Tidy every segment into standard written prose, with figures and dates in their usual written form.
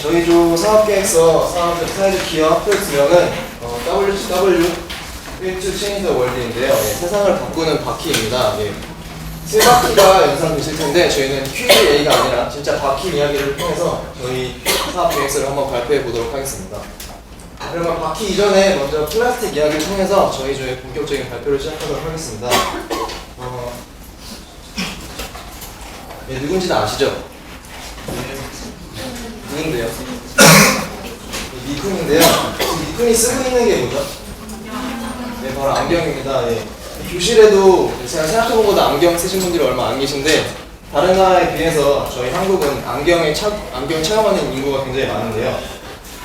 저희 조 사업계획서 사회적 기업 프로젝트명은 WCW 일주 체인저 월드인데요. 세상을 바꾸는 바퀴입니다. 세 바퀴가 연상되실 텐데 저희는 Q&A가 아니라 진짜 바퀴 이야기를 통해서 저희 사업계획서를 한번 발표해 보도록 하겠습니다. 그러면 바퀴 이전에 먼저 플라스틱 이야기를 통해서 저희 조의 본격적인 발표를 시작하도록 하겠습니다. 누군지는 아시죠? 누군데요? 니쿤인데요. 니쿤이 쓰고 있는 게 뭐죠? 네, 바로 안경입니다. 교실에도 제가 생각해본 것보다 안경 쓰신 분들이 얼마 안 계신데 다른 나라에 비해서 저희 한국은 안경 체험하는 인구가 굉장히 많은데요.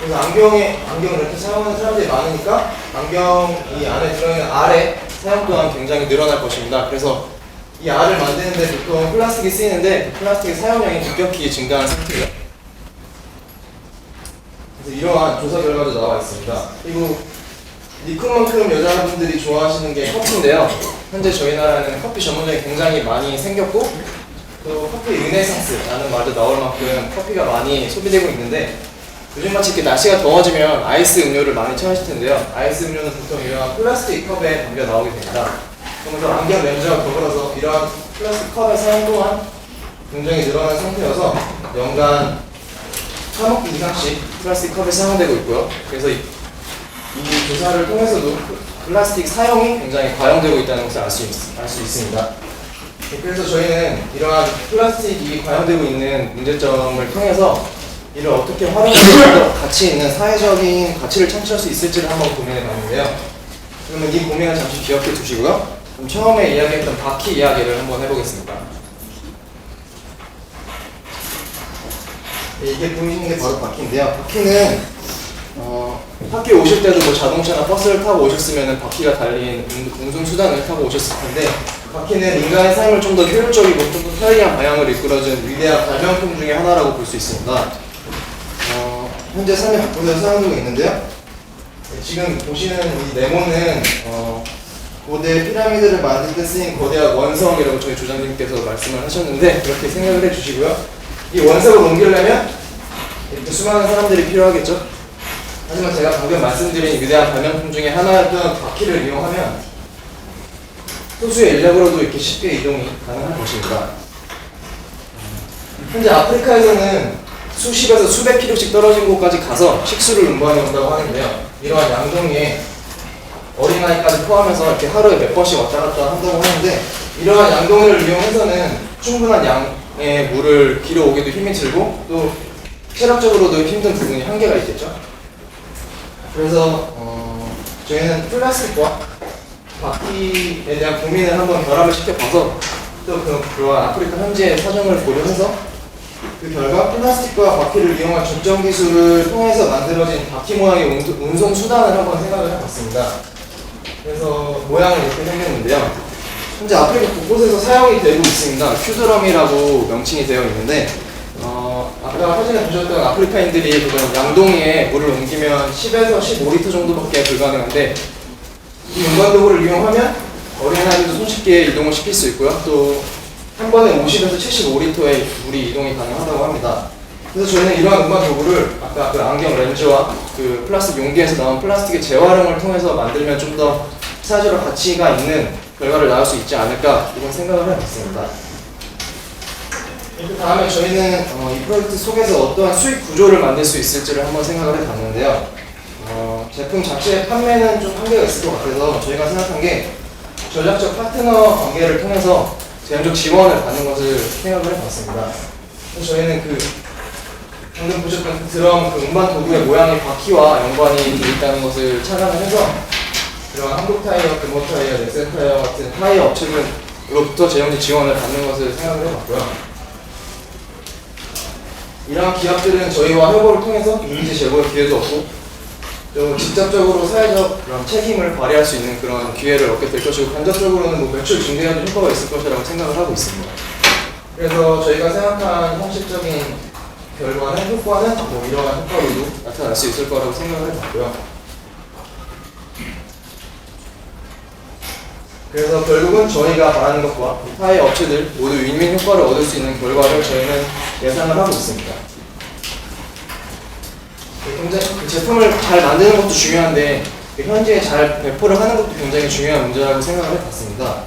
그래서 안경 이렇게 사용하는 사람들이 많으니까 안경이 안에 들어있는 알의 사용 또한 굉장히 늘어날 것입니다. 그래서 이 알을 만드는데 보통 플라스틱이 쓰이는데 그 플라스틱의 사용량이 급격히 증가한 상태예요. 그래서 이러한 조사 결과도 나와 있습니다. 그리고 니쿤만큼 여자분들이 좋아하시는 게 커피인데요. 현재 저희 나라에는 커피 전문점이 굉장히 많이 생겼고 또 커피 르네상스라는 말도 나올 만큼 커피가 많이 소비되고 있는데 요즘같이 이렇게 날씨가 더워지면 아이스 음료를 많이 찾으실 텐데요. 아이스 음료는 보통 이러한 플라스틱 컵에 담겨 나오게 됩니다. 그러면서 안경 렌즈와 더불어서 이러한 플라스틱 컵의 사용 또한 굉장히 늘어난 상태여서 연간 3억 이상씩 플라스틱 컵이 사용되고 있고요. 그래서 이 조사를 통해서도 플라스틱 사용이 굉장히 과용되고 있다는 것을 알 수 있습니다. 그래서 저희는 이러한 플라스틱이 과용되고 있는 문제점을 통해서 이를 어떻게 활용해서 가치 있는 사회적인 가치를 창출할 수 있을지를 한번 고민해 봤는데요. 그러면 이 고민을 잠시 기억해 두시고요. 그럼 처음에 이야기했던 바퀴 이야기를 한번 해보겠습니다. 이게 보이시는 게 바로 바퀴인데요. 바퀴는 학교에 오실 때도 뭐 자동차나 버스를 타고 오셨으면 바퀴가 달린 운송수단을 타고 오셨을 텐데 바퀴는 인간의 삶을 좀 더 효율적이고 좀 더 편리한 방향을 이끌어준 위대한 발명품 중에 하나라고 볼 수 있습니다. 현재 삶의 각국에서 사용되고 있는데요. 지금 보시는 이 네모는 고대 피라미드를 만들 때 쓰인 거대한 원석이라고 저희 조장님께서 말씀을 하셨는데 그렇게 생각을 해주시고요. 이 원석을 옮기려면 이렇게 수많은 사람들이 필요하겠죠. 하지만 제가 방금 말씀드린 위대한 발명품 중에 하나였던 바퀴를 이용하면 소수의 인력으로도 이렇게 쉽게 이동이 가능한 것입니다. 현재 아프리카에서는 수십에서 수백 킬로씩 떨어진 곳까지 가서 식수를 운반해 온다고 하는데요. 이러한 양동이에 어린아이까지 포함해서 이렇게 하루에 몇 번씩 왔다 갔다 한다고 하는데 이러한 양동이를 이용해서는 충분한 양의 물을 길어오기도 힘이 들고 또 체력적으로도 힘든 부분이 한계가 있겠죠. 그래서 저희는 플라스틱과 바퀴에 대한 고민을 한번 결합을 시켜봐서 또 그러한 아프리카 현지의 사정을 고려해서 그 결과 플라스틱과 바퀴를 이용한 적정 기술을 통해서 만들어진 바퀴 모양의 운송 수단을 한번 생각을 해봤습니다. 그래서 모양은 이렇게 생겼는데요. 현재 아프리카 곳곳에서 사용이 되고 있습니다. 큐드럼이라고 명칭이 되어 있는데 아까 사진에 보셨던 아프리카인들이 그런 양동이에 물을 옮기면 10에서 15리터 정도밖에 불가능한데 이 운반 도구를 이용하면 어린아이들도 손쉽게 이동을 시킬 수 있고요. 또 한 번에 50에서 75리터의 물이 이동이 가능하다고 합니다. 그래서 저희는 이러한 운반 도구를 아까 그 안경 렌즈와 그 플라스틱 용기에서 나온 플라스틱의 재활용을 통해서 만들면 좀 더 사회적으로 가치가 있는 결과를 낳을 수 있지 않을까 이런 생각을 해봤습니다. 그 다음에 저희는 이 프로젝트 속에서 어떠한 수익 구조를 만들 수 있을지를 한번 생각을 해봤는데요. 제품 자체의 판매는 좀 한계가 있을 것 같아서 저희가 생각한 게 전략적 파트너 관계를 통해서 재정적 지원을 받는 것을 생각을 해봤습니다. 그래서 저희는 방금 보셨던 그 드럼 운반 도구의 모양이 바퀴와 연관이 돼 있다는 것을 착안을 해서 그런 한국타이어, 금호타이어, 넥센타이어 같은 타이어 업체들로부터 재정적 지원을 받는 것을 생각을 해봤고요. 이러한 기업들은 저희와 협업을 통해서 이미지 제고의 기회도 얻고 또 직접적으로 사회적 그런 책임을 발휘할 수 있는 그런 기회를 얻게 될 것이고 간접적으로는 뭐 매출 증대에도 효과가 있을 것이라고 생각을 하고 있습니다. 그래서 저희가 생각한 형식적인 효과는 뭐 이러한 효과로도 나타날 수 있을 거라고 생각을 해봤고요. 그래서 결국은 저희가 바라는 것과 타의 업체들 모두 윈윈 효과를 얻을 수 있는 결과를 저희는 예상을 하고 있습니다. 굉장히 그 제품을 잘 만드는 것도 중요한데 현지에 잘 배포를 하는 것도 굉장히 중요한 문제라고 생각을 해봤습니다.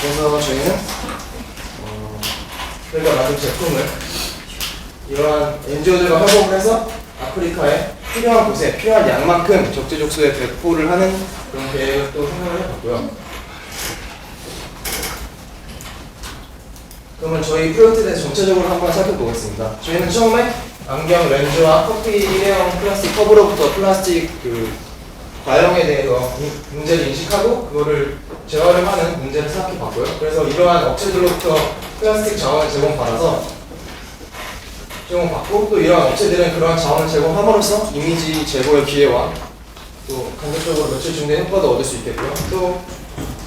그래서 저희는 저희가 만든 제품을 이러한 NGO들과 협업을 해서 아프리카에 필요한 곳에 필요한 양만큼 적재적소에 배포를 하는 그런 계획을 또 생각을 해봤고요. 그러면 저희 프로젝트에 대해서 전체적으로 한번 살펴보겠습니다. 저희는 처음에 안경, 렌즈와 커피 일회용 플라스틱 컵으로부터 플라스틱 과용에 대해서 문제를 인식하고 그거를 재활용하는 문제를 생각해봤고요. 그래서 이러한 업체들로부터 플라스틱 자원을 제공받고 또 이러한 업체들은 그러한 자원을 제공함으로써 이미지 제고의 기회와 또 간접적으로 며칠 중대 효과도 얻을 수 있겠고요. 또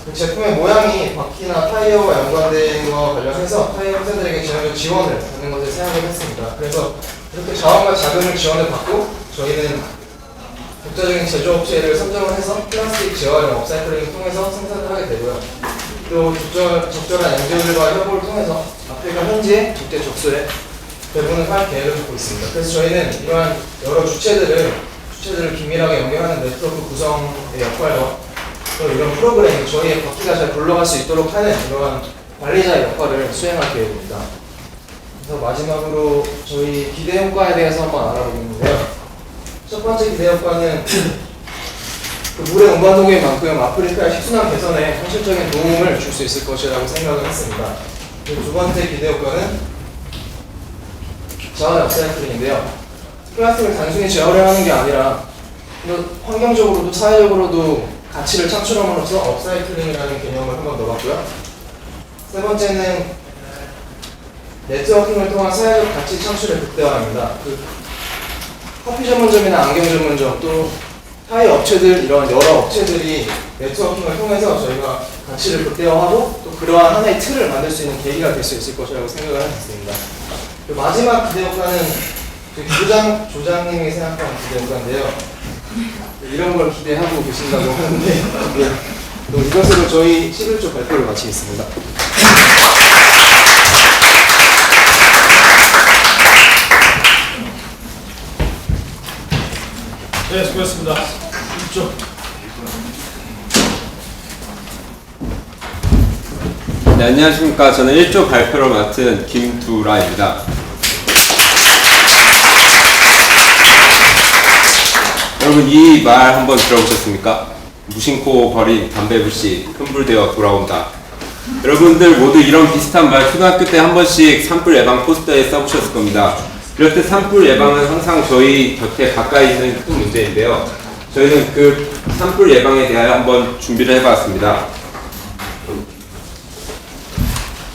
그 제품의 모양이 바퀴나 타이어와 연관된 것과 관련해서 타이어 회사들에게 전혀 지원을 받는 것을 생각을 했습니다. 그래서 이렇게 자원과 자금을 지원을 받고 저희는 독자적인 제조업체를 선정을 해서 플라스틱 재활용 업사이클링을 통해서 생산을 하게 되고요. 또 적절한 NGO들과 협업을 통해서 아프리카 현지의 적재적소에 배분을 할 계획을 갖고 있습니다. 그래서 저희는 이러한 여러 주체들을 긴밀하게 연결하는 네트워크 구성의 역할과 또 이런 프로그램, 저희의 바퀴가 잘 굴러갈 수 있도록 하는 이러한 관리자의 역할을 수행할 계획입니다. 그래서 마지막으로 저희 기대 효과에 대해서 한번 알아보겠는데요. 첫 번째 기대 효과는 그 물의 운반 도구만큼 아프리카의 식순환 개선에 현실적인 도움을 줄 수 있을 것이라고 생각을 했습니다. 그리고 두 번째 기대 효과는 자원의 업사이클링인데요. 플라스틱을 단순히 재활용하는 게 아니라 환경적으로도 사회적으로도 가치를 창출함으로써 업사이클링이라는 개념을 한번 넣어봤고요. 세 번째는 네트워킹을 통한 사회적 가치 창출의 극대화입니다. 커피 전문점이나 안경 전문점 또 타이 업체들 이런 여러 업체들이 네트워킹을 통해서 저희가 가치를 극대화하고 또 그러한 하나의 틀을 만들 수 있는 계기가 될 수 있을 것이라고 생각을 했습니다. 마지막 기대 효과는 조장님이 생각하는 기대 효과인데요. 이런 걸 기대하고 계신다고 하는데 또 이것으로 저희 11조 발표를 마치겠습니다. 네, 수고했습니다. 1조. 네, 안녕하십니까. 저는 1조 발표를 맡은 김두라입니다. 여러분, 이 말 한번 들어보셨습니까? 무심코 버린 담배불씨 흥불되어 돌아온다. 여러분들 모두 이런 비슷한 말 초등학교 때 한 번씩 산불 예방 포스터에 써보셨을 겁니다. 이렇듯 산불 예방은 항상 저희 곁에 가까이 있는 큰 문제인데요. 저희는 그 산불 예방에 대하여 한번 준비를 해봤습니다.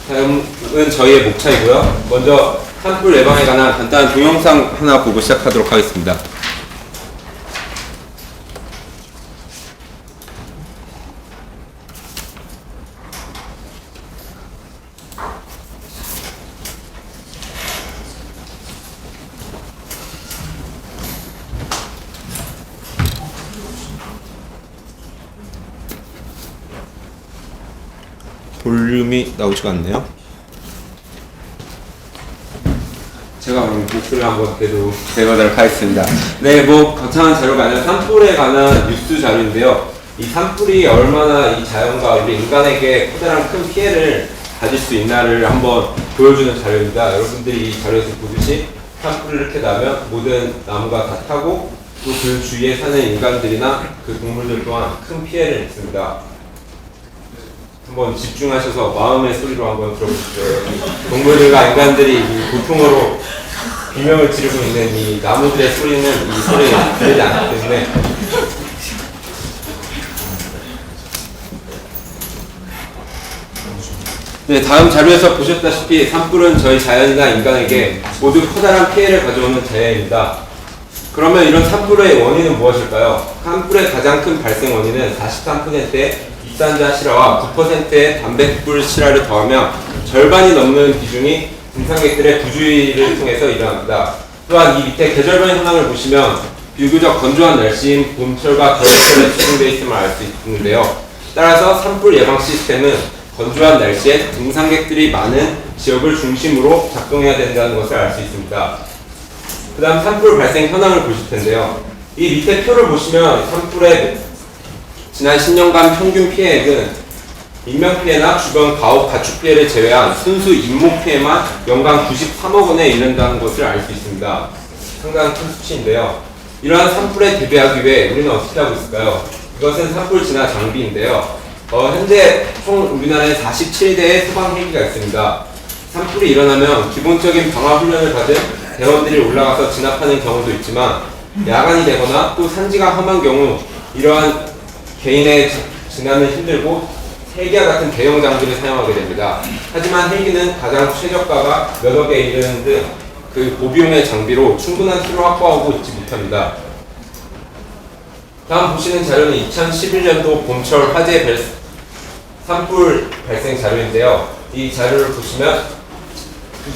다음은 저희의 목차이고요. 먼저 산불 예방에 관한 간단한 동영상 하나 보고 시작하도록 하겠습니다. 볼륨이 나오지가 않네요. 제가 목소리를 한번 계속 내보도록 하겠습니다. 네, 거창한 자료가 아니라 산불에 관한 뉴스 자료인데요. 이 산불이 얼마나 이 자연과 우리 인간에게 커다란 큰 피해를 가질 수 있나를 한번 보여주는 자료입니다. 여러분들이 이 자료에서 보듯이 산불이 이렇게 나면 모든 나무가 다 타고 또 그 주위에 사는 인간들이나 그 동물들 또한 큰 피해를 입습니다. 한번 집중하셔서 마음의 소리로 한번 들어보시죠. 동물들과 인간들이 고통으로 비명을 지르고 있는 이 나무들의 소리는 이 소리에 들리지 않기 때문에 네, 다음 자료에서 보셨다시피 산불은 저희 자연이나 인간에게 모두 커다란 피해를 가져오는 재해입니다. 그러면 이런 산불의 원인은 무엇일까요? 산불의 가장 큰 발생 원인은 43%의 이산화 실화와 9%의 단백불 실화를 더하면 절반이 넘는 비중이 등산객들의 부주의를 통해서 일어납니다. 또한 이 밑에 계절별 현황을 보시면 비교적 건조한 날씨인 봄철과 겨울철에 집중되어 있음을 알 수 있는데요. 따라서 산불 예방 시스템은 건조한 날씨에 등산객들이 많은 지역을 중심으로 작동해야 된다는 것을 알 수 있습니다. 그 다음 산불 발생 현황을 보실 텐데요. 이 밑에 표를 보시면 산불의 지난 10년간 평균 피해액은 인명피해나 주변 가옥 가축 피해를 제외한 순수 인목 피해만 연간 93억 원에 이른다는 것을 알 수 있습니다. 상당히 큰 수치인데요. 이러한 산불에 대비하기 위해 우리는 어떻게 하고 있을까요? 이것은 산불 진화 장비인데요. 현재 총 우리나라에 47대의 소방 헬기가 있습니다. 산불이 일어나면 기본적인 방화 훈련을 받은 대원들이 올라가서 진압하는 경우도 있지만 야간이 되거나 또 산지가 험한 경우 이러한 개인의 진화는 힘들고 헬기와 같은 대형 장비를 사용하게 됩니다. 하지만 헬기는 가장 최저가가 몇 억에 이르는 등 그 고비용의 장비로 충분한 수를 확보하고 있지 못합니다. 다음 보시는 자료는 2011년도 봄철 화재 산불 발생 자료인데요. 이 자료를 보시면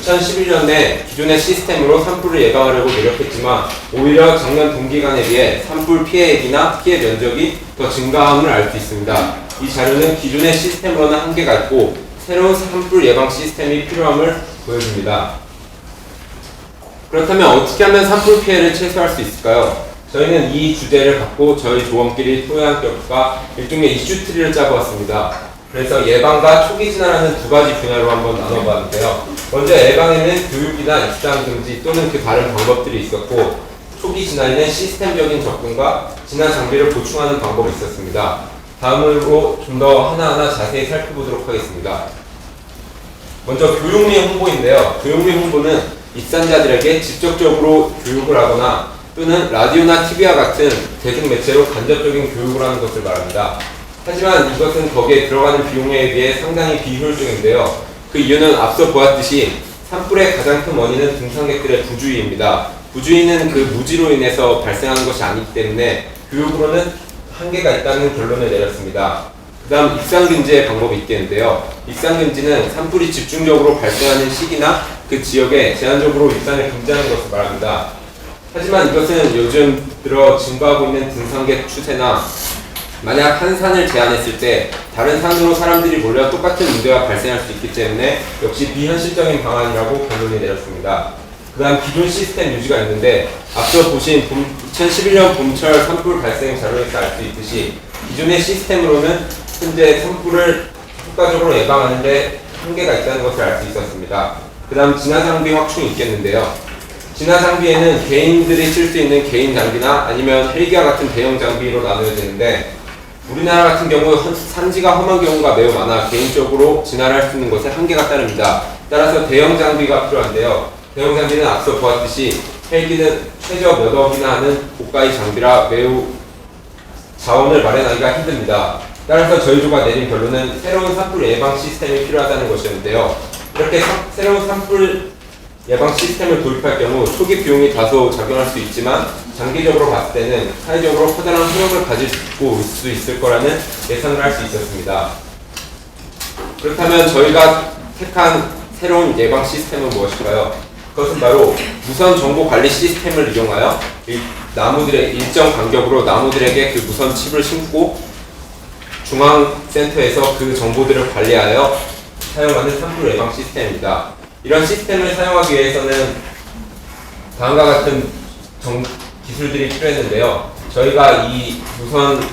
2011년에 기존의 시스템으로 산불을 예방하려고 노력했지만 오히려 작년 동기간에 비해 산불 피해액이나 피해 면적이 더 증가함을 알 수 있습니다. 이 자료는 기존의 시스템으로는 한계가 있고 새로운 산불 예방 시스템이 필요함을 보여줍니다. 그렇다면 어떻게 하면 산불 피해를 최소화할 수 있을까요? 저희는 이 주제를 갖고 저희 조원끼리 토의한 결과 일종의 이슈트리를 짜보았습니다. 그래서 예방과 초기 진화라는 두 가지 분야로 한번 나눠봤는데요. 먼저 예방에는 교육이나 입상 금지 또는 그 다른 방법들이 있었고 초기 진화에는 시스템적인 접근과 진화 장비를 보충하는 방법이 있었습니다. 다음으로 좀 더 하나하나 자세히 살펴보도록 하겠습니다. 먼저 교육 및 홍보인데요. 교육 및 홍보는 입산자들에게 직접적으로 교육을 하거나 또는 라디오나 TV와 같은 대중매체로 간접적인 교육을 하는 것을 말합니다. 하지만 이것은 거기에 들어가는 비용에 비해 상당히 비효율적인데요. 그 이유는 앞서 보았듯이 산불의 가장 큰 원인은 등산객들의 부주의입니다. 부주의는 그 무지로 인해서 발생하는 것이 아니기 때문에 교육으로는 한계가 있다는 결론을 내렸습니다. 그 다음 입산금지의 방법이 있겠는데요. 입산금지는 산불이 집중적으로 발생하는 시기나 그 지역에 제한적으로 입산을 금지하는 것을 말합니다. 하지만 이것은 요즘 들어 증가하고 있는 등산객 추세나 만약 한 산을 제한했을 때 다른 산으로 사람들이 몰려 똑같은 문제가 발생할 수 있기 때문에 역시 비현실적인 방안이라고 결론이 내렸습니다. 그 다음 기존 시스템 유지가 있는데 앞서 보신 2011년 봄철 산불 발생 자료에서 알 수 있듯이 기존의 시스템으로는 현재 산불을 효과적으로 예방하는 데 한계가 있다는 것을 알 수 있었습니다. 그 다음 진화 장비 확충이 있겠는데요. 진화 장비에는 개인들이 쓸 수 있는 개인 장비나 아니면 헬기와 같은 대형 장비로 나눠야 되는데 우리나라 같은 경우 산지가 험한 경우가 매우 많아 개인적으로 진화를 할 수 있는 것에 한계가 따릅니다. 따라서 대형 장비가 필요한데요. 대형 장비는 앞서 보았듯이 헬기는 최저 몇 억이나 하는 고가의 장비라 매우 자원을 마련하기가 힘듭니다. 따라서 저희 조가 내린 결론은 새로운 산불 예방 시스템이 필요하다는 것이었는데요. 이렇게 새로운 산불 예방 시스템을 도입할 경우 초기 비용이 다소 작용할 수 있지만 장기적으로 봤을 때는 사회적으로 커다란 효용을 가지고 수 있을 거라는 예상을 할 수 있었습니다. 그렇다면 저희가 택한 새로운 예방 시스템은 무엇일까요? 그것은 바로 무선 정보 관리 시스템을 이용하여 나무들의 일정 간격으로 나무들에게 그 무선 칩을 심고 중앙센터에서 그 정보들을 관리하여 사용하는 산불 예방 시스템입니다. 이런 시스템을 사용하기 위해서는 다음과 같은 기술들이 필요했는데요. 저희가 이 무선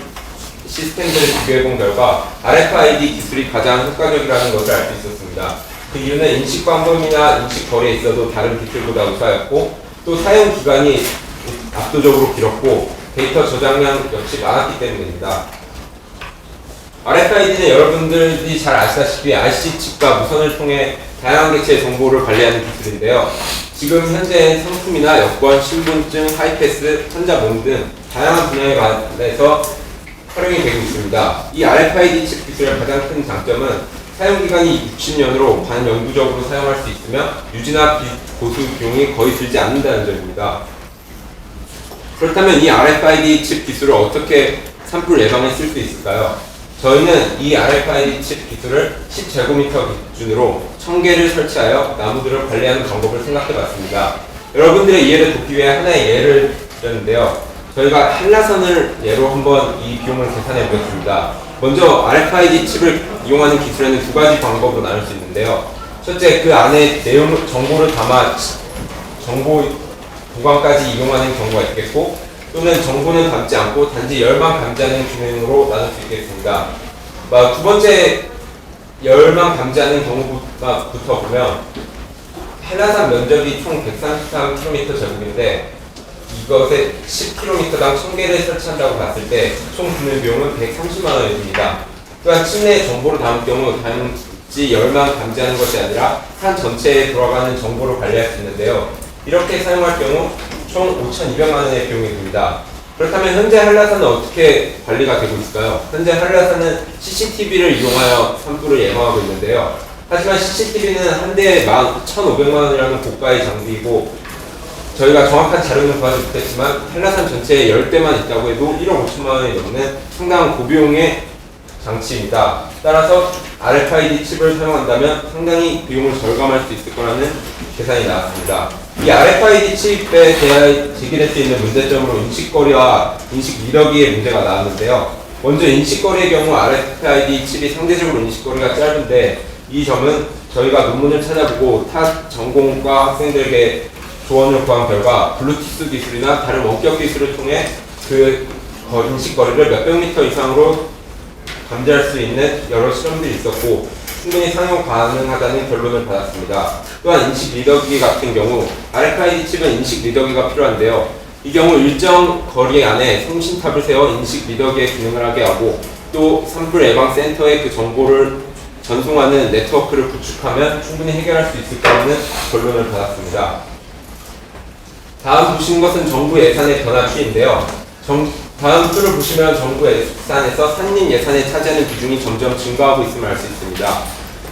시스템들을 비교해본 결과 RFID 기술이 가장 효과적이라는 것을 알 수 있었습니다. 그 이유는 인식 방법이나 인식 거리에 있어도 다른 기술보다 우수하였고 또 사용 기간이 압도적으로 길었고 데이터 저장량 역시 많았기 때문입니다. RFID는 여러분들이 잘 아시다시피 RC칩과 무선을 통해 다양한 개체의 정보를 관리하는 기술인데요. 지금 현재 상품이나 여권, 신분증, 하이패스, 천자몽 등 다양한 분야에 관해서 활용이 되고 있습니다. 이 RFID 칩 기술의 가장 큰 장점은 사용기간이 60년으로 반영구적으로 사용할 수 있으며 유지나 보수 비용이 거의 들지 않는다는 점입니다. 그렇다면 이 RFID 칩 기술을 어떻게 산불 예방에 쓸 수 있을까요? 저희는 이 RFID 칩 기술을 10제곱미터 기준으로 1000개를 설치하여 나무들을 관리하는 방법을 생각해봤습니다. 여러분들의 이해를 돕기 위해 하나의 예를 드렸는데요. 저희가 한라산을 예로 한번 이 비용을 계산해보겠습니다. 먼저 RFID 칩을 이용하는 기술에는 두 가지 방법으로 나눌 수 있는데요. 첫째, 그 안에 정보를 담아 보관까지 이용하는 경우가 있겠고, 또는 정보는 담지 않고 단지 열만 감지하는 기능으로 나눌 수 있겠습니다. 두 번째 열만 감지하는 경우부터 보면 한라산 면적이 총 133km 제곱인데 이것에 10km당 1000개를 설치한다고 봤을 때 총 드는 비용은 130만 원이 듭니다. 또한 층내 정보를 담을 경우 단지 열만 감지하는 것이 아니라 산 전체에 돌아가는 정보를 관리할 수 있는데요. 이렇게 사용할 경우 총 5,200만 원의 비용이 듭니다. 그렇다면 현재 한라산은 어떻게 관리가 되고 있을까요? 현재 한라산은 CCTV를 이용하여 산불을 예방하고 있는데요. 하지만 CCTV는 한 대에 1,500만 원이라는 고가의 장비이고 저희가 정확한 자료는 구하지 못했지만 한라산 전체에 10대만 있다고 해도 1억 5천만 원이 넘는 상당한 고비용의 장치입니다. 따라서 RFID 칩을 사용한다면 상당히 비용을 절감할 수 있을 거라는 계산이 나왔습니다. 이 RFID 칩에 대해 제기될 수 있는 문제점으로 인식거리와 인식 미러기의 문제가 나왔는데요. 먼저 인식거리의 경우 RFID 칩이 상대적으로 인식거리가 짧은데 이 점은 저희가 논문을 찾아보고 타 전공과 학생들에게 조언을 구한 결과 블루투스 기술이나 다른 원격 기술을 통해 그 인식거리를 몇백 미터 이상으로 감지할 수 있는 여러 실험들이 있었고 충분히 상용 가능하다는 결론을 받았습니다. 또한 인식 리더기 같은 경우 RFID 칩은 인식 리더기가 필요한데요. 이 경우 일정 거리 안에 송신탑을 세워 인식 리더기의 기능을 하게 하고 또 산불 예방 센터에 그 정보를 전송하는 네트워크를 구축하면 충분히 해결할 수 있을 거라는 결론을 받았습니다. 다음 보시는 것은 정부 예산의 변화 추이인데요. 다음 표를 보시면 정부 예산에서 산림 예산에 차지하는 비중이 점점 증가하고 있음을 알 수 있습니다.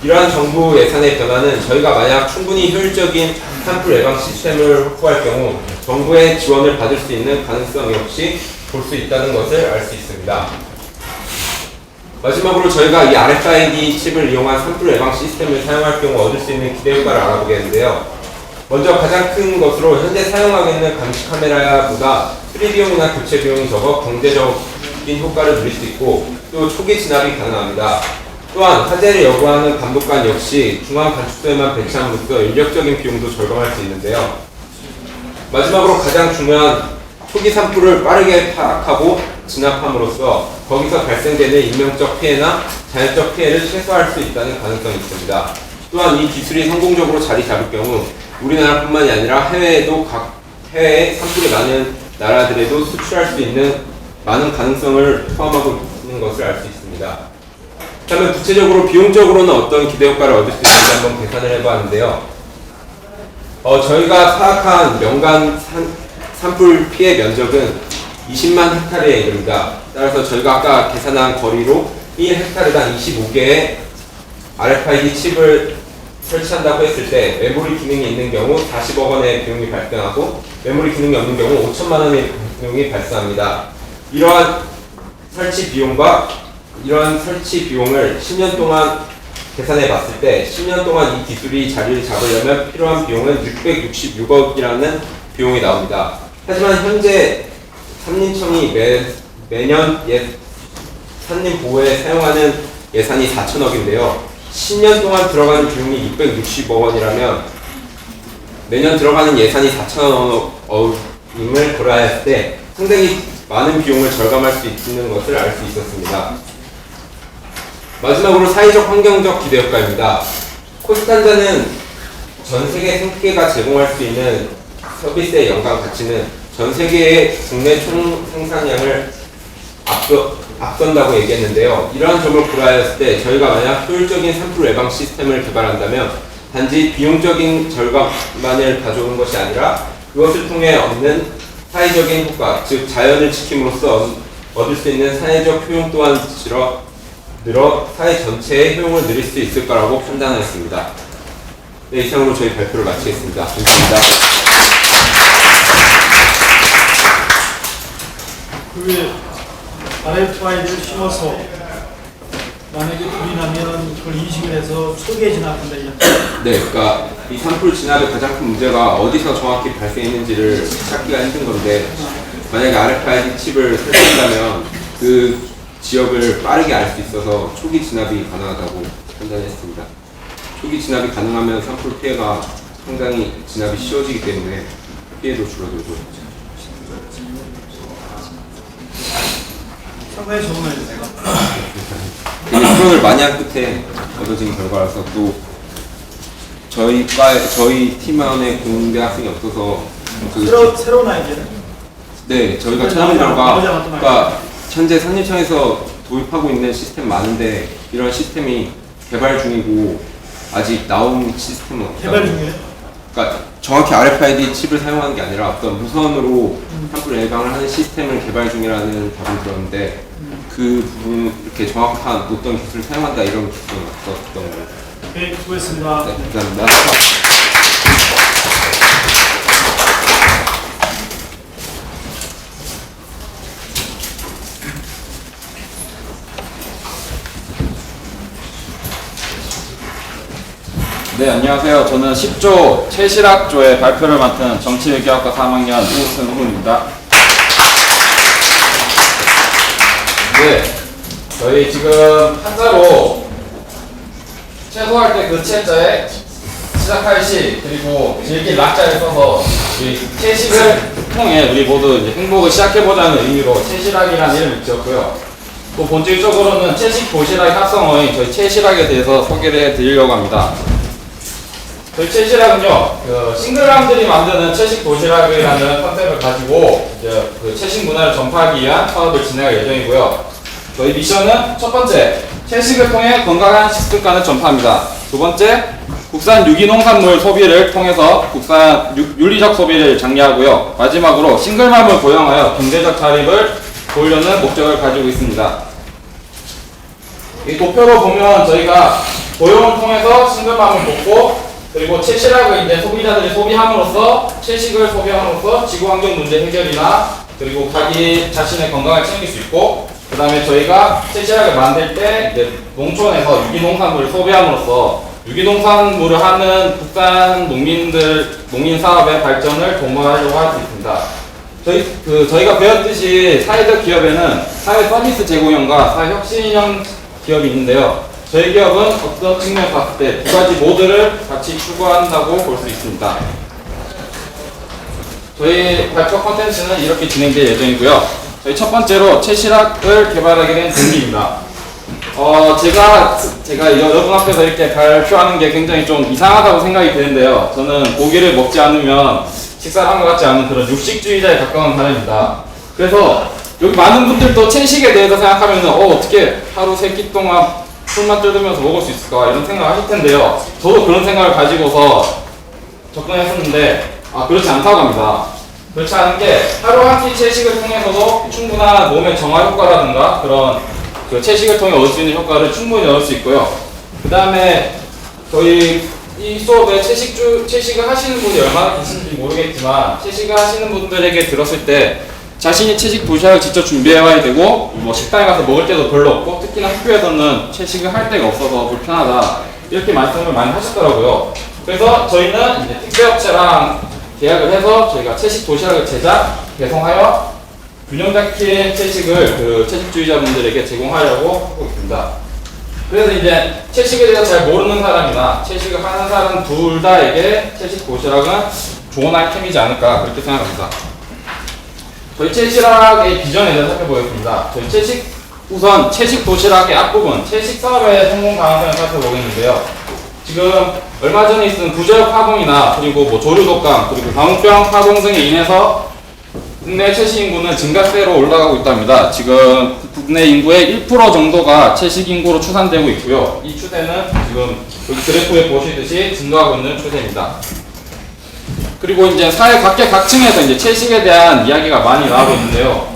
이러한 정부 예산의 변화는 저희가 만약 충분히 효율적인 산불 예방 시스템을 확보할 경우 정부의 지원을 받을 수 있는 가능성 역시 볼 수 있다는 것을 알 수 있습니다. 마지막으로 저희가 이 RFID 칩을 이용한 산불 예방 시스템을 사용할 경우 얻을 수 있는 기대 효과를 알아보겠는데요. 먼저 가장 큰 것으로 현재 사용하고 있는 감시 카메라보다 수리 비용이나 교체 비용이 적어 경제적인 효과를 누릴 수 있고 또 초기 진압이 가능합니다. 또한 화재를 여부하는 감독관 역시 중앙 관측소에만 배치함으로써 인력적인 비용도 절감할 수 있는데요. 마지막으로 가장 중요한 초기 산불을 빠르게 파악하고 진압함으로써 거기서 발생되는 인명적 피해나 자연적 피해를 최소화할 수 있다는 가능성이 있습니다. 또한 이 기술이 성공적으로 자리 잡을 경우 우리나라뿐만이 아니라 해외에 산불이 많은 나라들에도 수출할 수 있는 많은 가능성을 포함하고 있는 것을 알 수 있습니다. 그렇다면 구체적으로 비용적으로는 어떤 기대 효과를 얻을 수 있는지 한번 계산을 해보았는데요. 저희가 파악한 연간 산불 피해 면적은 20만 헥타르에 이릅니다. 따라서 저희가 아까 계산한 거리로 1헥타르당 25개의 RFID 칩을 설치한다고 했을 때 메모리 기능이 있는 경우 40억 원의 비용이 발생하고 메모리 기능이 없는 경우 5천만 원의 비용이 발생합니다. 이러한 설치 비용을 10년 동안 계산해 봤을 때 10년 동안 이 기술이 자리를 잡으려면 필요한 비용은 666억이라는 비용이 나옵니다. 하지만 현재 산림청이 매년 산림 보호에 사용하는 예산이 4천억인데요. 10년 동안 들어가는 비용이 660억 원이라면 매년 들어가는 예산이 4천억임을 고려했을 때 상당히 많은 비용을 절감할 수 있는 것을 알 수 있었습니다. 마지막으로 사회적 환경적 기대 효과입니다. 코스탄자는 전 세계 생태계가 제공할 수 있는 서비스의 연간 가치는 전 세계의 국내 총 생산량을 앞선다고 얘기했는데요. 이러한 점을 고려하였을 때 저희가 만약 효율적인 산불 예방 시스템을 개발한다면 단지 비용적인 절감만을 가져오는 것이 아니라 그것을 통해 얻는 사회적인 효과, 즉 자연을 지킴으로써 얻을 수 있는 사회적 효용 또한 늘어 사회 전체의 효용을 누릴 수 있을 거라고 판단하였습니다. 네, 이상으로 저희 발표를 마치겠습니다. 감사합니다. 그 RFID를 심어서 만약에 불이 나면 그걸 인식을 해서 초기에 진압한다 이런. 네, 그러니까 이 산불 진압의 가장 큰 문제가 어디서 정확히 발생했는지를 찾기가 힘든 건데 만약에 RFID 칩을 설치한다면 그 지역을 빠르게 알 수 있어서 초기 진압이 가능하다고 판단했습니다. 초기 진압이 가능하면 산불 피해가 상당히 진압이 쉬워지기 때문에 식비에도 줄어들고 상당히 좋은 아이디어가. 되게 노력을 많이 한 끝에 얻어진 결과라서 또 저희 팀안에 공대 학생이 없어서 새로운 아이디어는? 네, 저희가 나머지 찾은 결과 나머지 그러니까 현재 산림청에서 도입하고 있는 시스템 많은데 이런 시스템이 개발 중이고 아직 나온 시스템은 없다. 개발 중이에요? 그러니까 정확히 RFID 칩을 사용하는 게 아니라 어떤 무선으로 산불 예방을 하는 시스템을 개발 중이라는 답을 들었는데 그 부분 이렇게 정확한 어떤 기술을 사용한다 이런 기술은 없었던 거예요. 네, 수고했습니다. 네, 감사합니다. 네, 안녕하세요. 저는 10조 최실학조의 발표를 맡은 정치외교학과 3학년 우승훈입니다. 네, 저희 지금 한자로 최소할 때 그 채자에 시작할 시 그리고 즐길 낙자를 써서 우리 채식을 통해 우리 모두 이제 행복을 시작해보자는 의미로 채실학이라는 이름을 지었고요. 또 본질적으로는 채식 도시락 합성어인 저희 채실학에 대해서 소개를 해드리려고 합니다. 저희 채식학은요, 싱글람들이 만드는 채식 도시락이라는 컨셉을 가지고 이제 그 채식 문화를 전파하기 위한 사업을 진행할 예정이고요. 저희 미션은 첫 번째, 채식을 통해 건강한 식습관을 전파합니다. 두 번째, 국산 유기농산물 소비를 통해서 국산 윤리적 소비를 장려하고요. 마지막으로 싱글맘을 고용하여 경제적 자립을 보이려는 목적을 가지고 있습니다. 이 도표로 보면 저희가 고용을 통해서 싱글맘을 돕고 그리고 채식을 이제 소비자들이 소비함으로써 채식을 소비함으로써 지구환경 문제 해결이나 그리고 자기 자신의 건강을 챙길 수 있고 그 다음에 저희가 채식을 만들 때 이제 농촌에서 유기농산물을 소비함으로써 유기농산물을 하는 국산 농민 사업의 발전을 도모하려고 할 수 있습니다. 저희가 배웠듯이 사회적 기업에는 사회 서비스 제공형과 사회 혁신형 기업이 있는데요. 저희 기업은 어떤 측면에서 봤을 때 두 가지 모두를 같이 추구한다고 볼 수 있습니다. 저희 발표 컨텐츠는 이렇게 진행될 예정이고요. 저희 첫 번째로 채식을 개발하게 된 동기입니다. 제가 여러분 앞에서 이렇게 발표하는 게 굉장히 좀 이상하다고 생각이 드는데요. 저는 고기를 먹지 않으면 식사를 한 것 같지 않은 그런 육식주의자에 가까운 사람입니다. 그래서 여기 많은 분들도 채식에 대해서 생각하면 어떻게 하루 3끼 동안 술만 뜯으면서 먹을 수 있을까 이런 생각을 하실 텐데요. 저도 그런 생각을 가지고서 접근했었는데 그렇지 않다고 합니다. 그렇지 않은 게 하루 한 끼 채식을 통해서도 충분한 몸의 정화 효과라든가 그런 그 채식을 통해 얻을 수 있는 효과를 충분히 얻을 수 있고요. 그 다음에 저희 이 수업에 채식을 하시는 분이 얼마나 계신지 모르겠지만 채식을 하시는 분들에게 들었을 때 자신이 채식 도시락을 직접 준비해와야 되고 뭐 식당에 가서 먹을 때도 별로 없고 특히나 학교에서는 채식을 할 데가 없어서 불편하다 이렇게 말씀을 많이 하셨더라고요. 그래서 저희는 이제 택배업체랑 계약을 해서 저희가 채식 도시락을 개성하여 균형 잡힌 채식을 그 채식주의자분들에게 제공하려고 하고 있습니다. 그래서 이제 채식에 대해서 잘 모르는 사람이나 채식을 하는 사람 둘 다에게 채식 도시락은 좋은 아이템이지 않을까 그렇게 생각합니다. 저희 채식의 비전에 대해서 살펴보겠습니다. 저희 우선 채식 도시락의 앞부분, 채식 사업의 성공 가능성을 살펴보겠는데요. 지금 얼마 전에 있은 구제역 파동이나 그리고 뭐 조류 독감 그리고 광우병 파동 등에 인해서 국내 채식 인구는 증가세로 올라가고 있답니다. 지금 국내 인구의 1% 정도가 채식 인구로 추산되고 있고요. 이 추세는 지금 여기 그래프에 보시듯이 증가하고 있는 추세입니다. 그리고 이제 사회 각계각층에서 이제 채식에 대한 이야기가 많이 나오고 있는데요.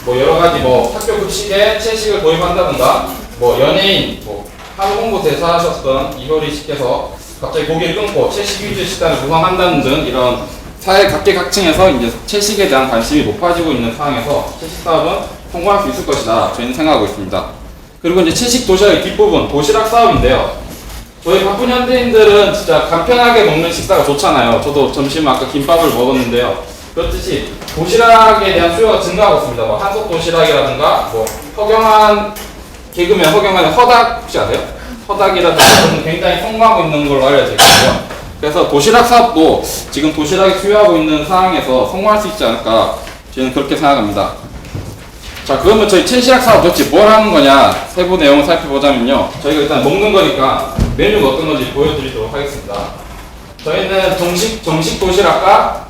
뭐 여러 가지 뭐 학교 급식에 채식을 도입한다든가, 뭐 연예인, 뭐 하루 홍보 대사하셨던 이효리 씨께서 갑자기 고기를 끊고 채식 위주 식단을 구성한다는 등 이런 사회 각계각층에서 이제 채식에 대한 관심이 높아지고 있는 상황에서 채식 사업은 성공할 수 있을 것이다. 저희는 생각하고 있습니다. 그리고 이제 채식 도시락의 뒷부분, 도시락 사업인데요. 저희 바쁜 현대인들은 진짜 간편하게 먹는 식사가 좋잖아요. 저도 점심 아까 김밥을 먹었는데요. 그렇듯이 도시락에 대한 수요가 증가하고 있습니다. 뭐 한솥 도시락이라든가 뭐 개그맨 허경환의 허닥 혹시 아세요? 허닥이라든가 굉장히 성공하고 있는 걸로 알려져 있고요. 그래서 도시락 사업도 지금 도시락이 투여하고 있는 상황에서 성공할 수 있지 않을까 저는 그렇게 생각합니다. 자, 그러면 저희 채시락 사업 도대체 뭘 하는 거냐 세부 내용을 살펴보자면요. 저희가 일단 먹는 거니까 메뉴가 어떤 건지 보여드리도록 하겠습니다. 저희는 정식 도시락과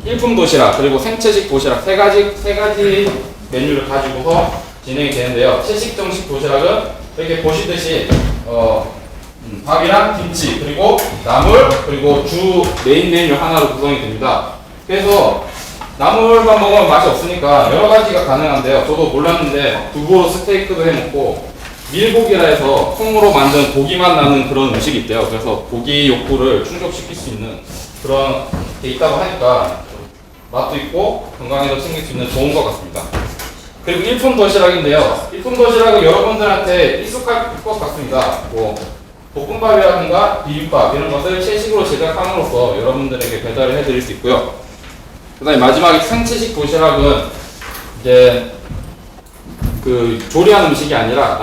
일품 도시락 그리고 생채식 도시락 세 가지 메뉴를 가지고서 진행이 되는데요. 채식 정식 도시락은 이렇게 보시듯이 밥이랑 김치 그리고 나물 그리고 주 메인 메뉴 하나로 구성이 됩니다. 그래서 나물만 먹으면 맛이 없으니까 여러 가지가 가능한데요. 저도 몰랐는데 두부로 스테이크도 해 먹고 밀고기라 해서 콩으로 만든 고기만 나는 그런 음식이 있대요. 그래서 고기 욕구를 충족시킬 수 있는 그런 게 있다고 하니까 맛도 있고 건강에도 챙길 수 있는 좋은 것 같습니다. 그리고 일품 도시락인데요. 일품 도시락은 여러분들한테 익숙할 것 같습니다. 뭐 볶음밥이라든가 비빔밥 이런 것을 채식으로 제작함으로써 여러분들에게 배달을 해드릴 수 있고요. 그 다음에 마지막에 생채식 도시락은 이제 그 조리한 음식이 아니라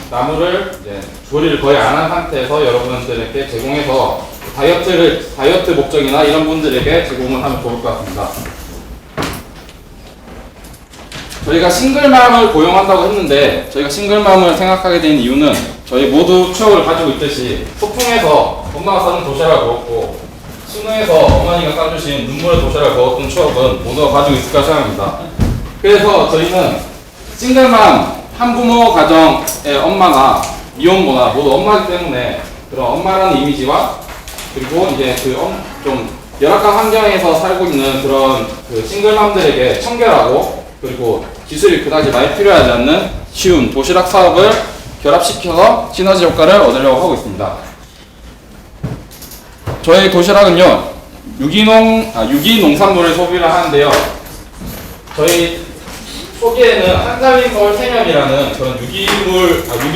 나물을 이제 조리를 거의 안 한 상태에서 여러분들에게 제공해서 다이어트 목적이나 이런 분들에게 제공을 하면 좋을 것 같습니다. 저희가 싱글맘을 고용한다고 했는데 저희가 싱글맘을 생각하게 된 이유는 저희 모두 추억을 가지고 있듯이 소풍에서 엄마가 싸준 도시락을 먹었고 수능에서 어머니가 싸주신 눈물의 도시락을 먹었던 추억은 모두가 가지고 있을 거라 생각합니다. 그래서 저희는 싱글맘 한부모 가정의 엄마나 미혼모나 모두 엄마이기 때문에 그런 엄마라는 이미지와 그리고 이제 좀 열악한 환경에서 살고 있는 그런 그 싱글맘들에게 청결하고 그리고 기술이 그다지 많이 필요하지 않는 쉬운 도시락 사업을 결합시켜서 시너지 효과를 얻으려고 하고 있습니다. 저희 도시락은요 유기 농산물을 소비를 하는데요. 저희 초기에는 한살림 서울 생협이라는 그런 유기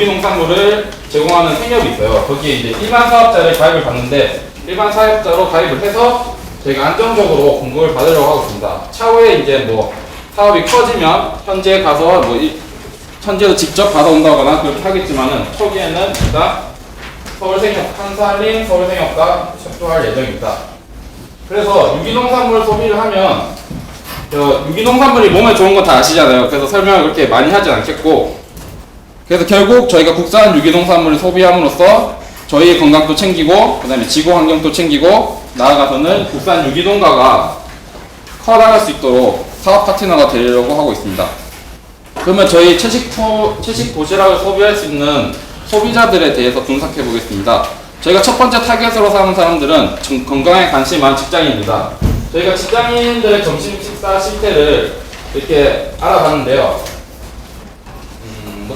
농산물을 제공하는 생협이 있어요. 거기에 이제 일반 사업자를 가입을 받는데 일반 사업자로 가입을 해서 저희가 안정적으로 공급을 받으려고 하고 있습니다. 차후에 이제 뭐 사업이 커지면 현지에 가서 현지에서 직접 받아온다거나 그렇게 하겠지만은 초기에는 일단 서울생협, 한살림 서울생협과 협조할 예정입니다. 그래서 유기농산물 소비를 하면 유기농산물이 몸에 좋은 거 다 아시잖아요. 그래서 설명을 그렇게 많이 하진 않겠고 그래서 결국 저희가 국산 유기농산물을 소비함으로써 저희의 건강도 챙기고 그 다음에 지구 환경도 챙기고 나아가서는 국산 유기농가가 커나갈 수 있도록 사업 파트너가 되려고 하고 있습니다. 그러면 저희 채식 도시락을 소비할 수 있는 소비자들에 대해서 분석해 보겠습니다. 저희가 첫 번째 타겟으로 삼은 사람들은 건강에 관심이 많은 직장인입니다. 저희가 직장인들의 점심 식사 실태를 이렇게 알아봤는데요.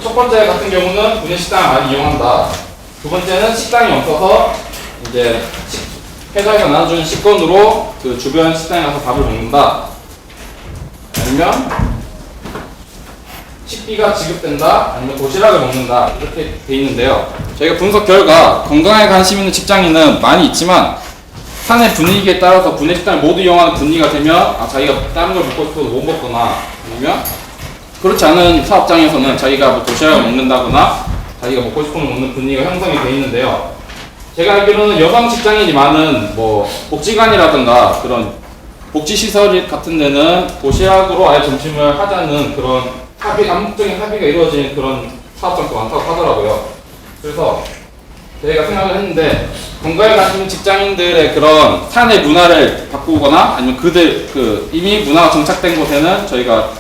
첫 번째 같은 경우는 구내식당을 많이 이용한다. 두 번째는 식당이 없어서 이제 회사에서 나눠주는 식권으로 그 주변 식당에 가서 밥을 먹는다. 아니면 식비가 지급된다. 아니면 도시락을 먹는다. 이렇게 돼 있는데요. 저희가 분석 결과 건강에 관심 있는 직장인은 많이 있지만 사내 분위기에 따라서 구내식당을 모두 이용하는 분위기가 되면 자기가 다른 걸 먹고 싶어도 못 먹거나 아니면 그렇지 않은 사업장에서는 자기가 뭐 도시락을 먹는다거나 자기가 먹고 싶은 걸 먹는 분위기가 형성이 돼 있는데요. 제가 알기로는 여성 직장인이 많은 뭐 복지관이라든가 그런 복지시설 같은 데는 도시락으로 아예 점심을 하자는 그런 암묵적인 합의가 이루어진 그런 사업장도 많다고 하더라고요. 그래서 저희가 생각을 했는데 건강에 관심 있는 직장인들의 그런 사내 문화를 바꾸거나 아니면 이미 문화가 정착된 곳에는 저희가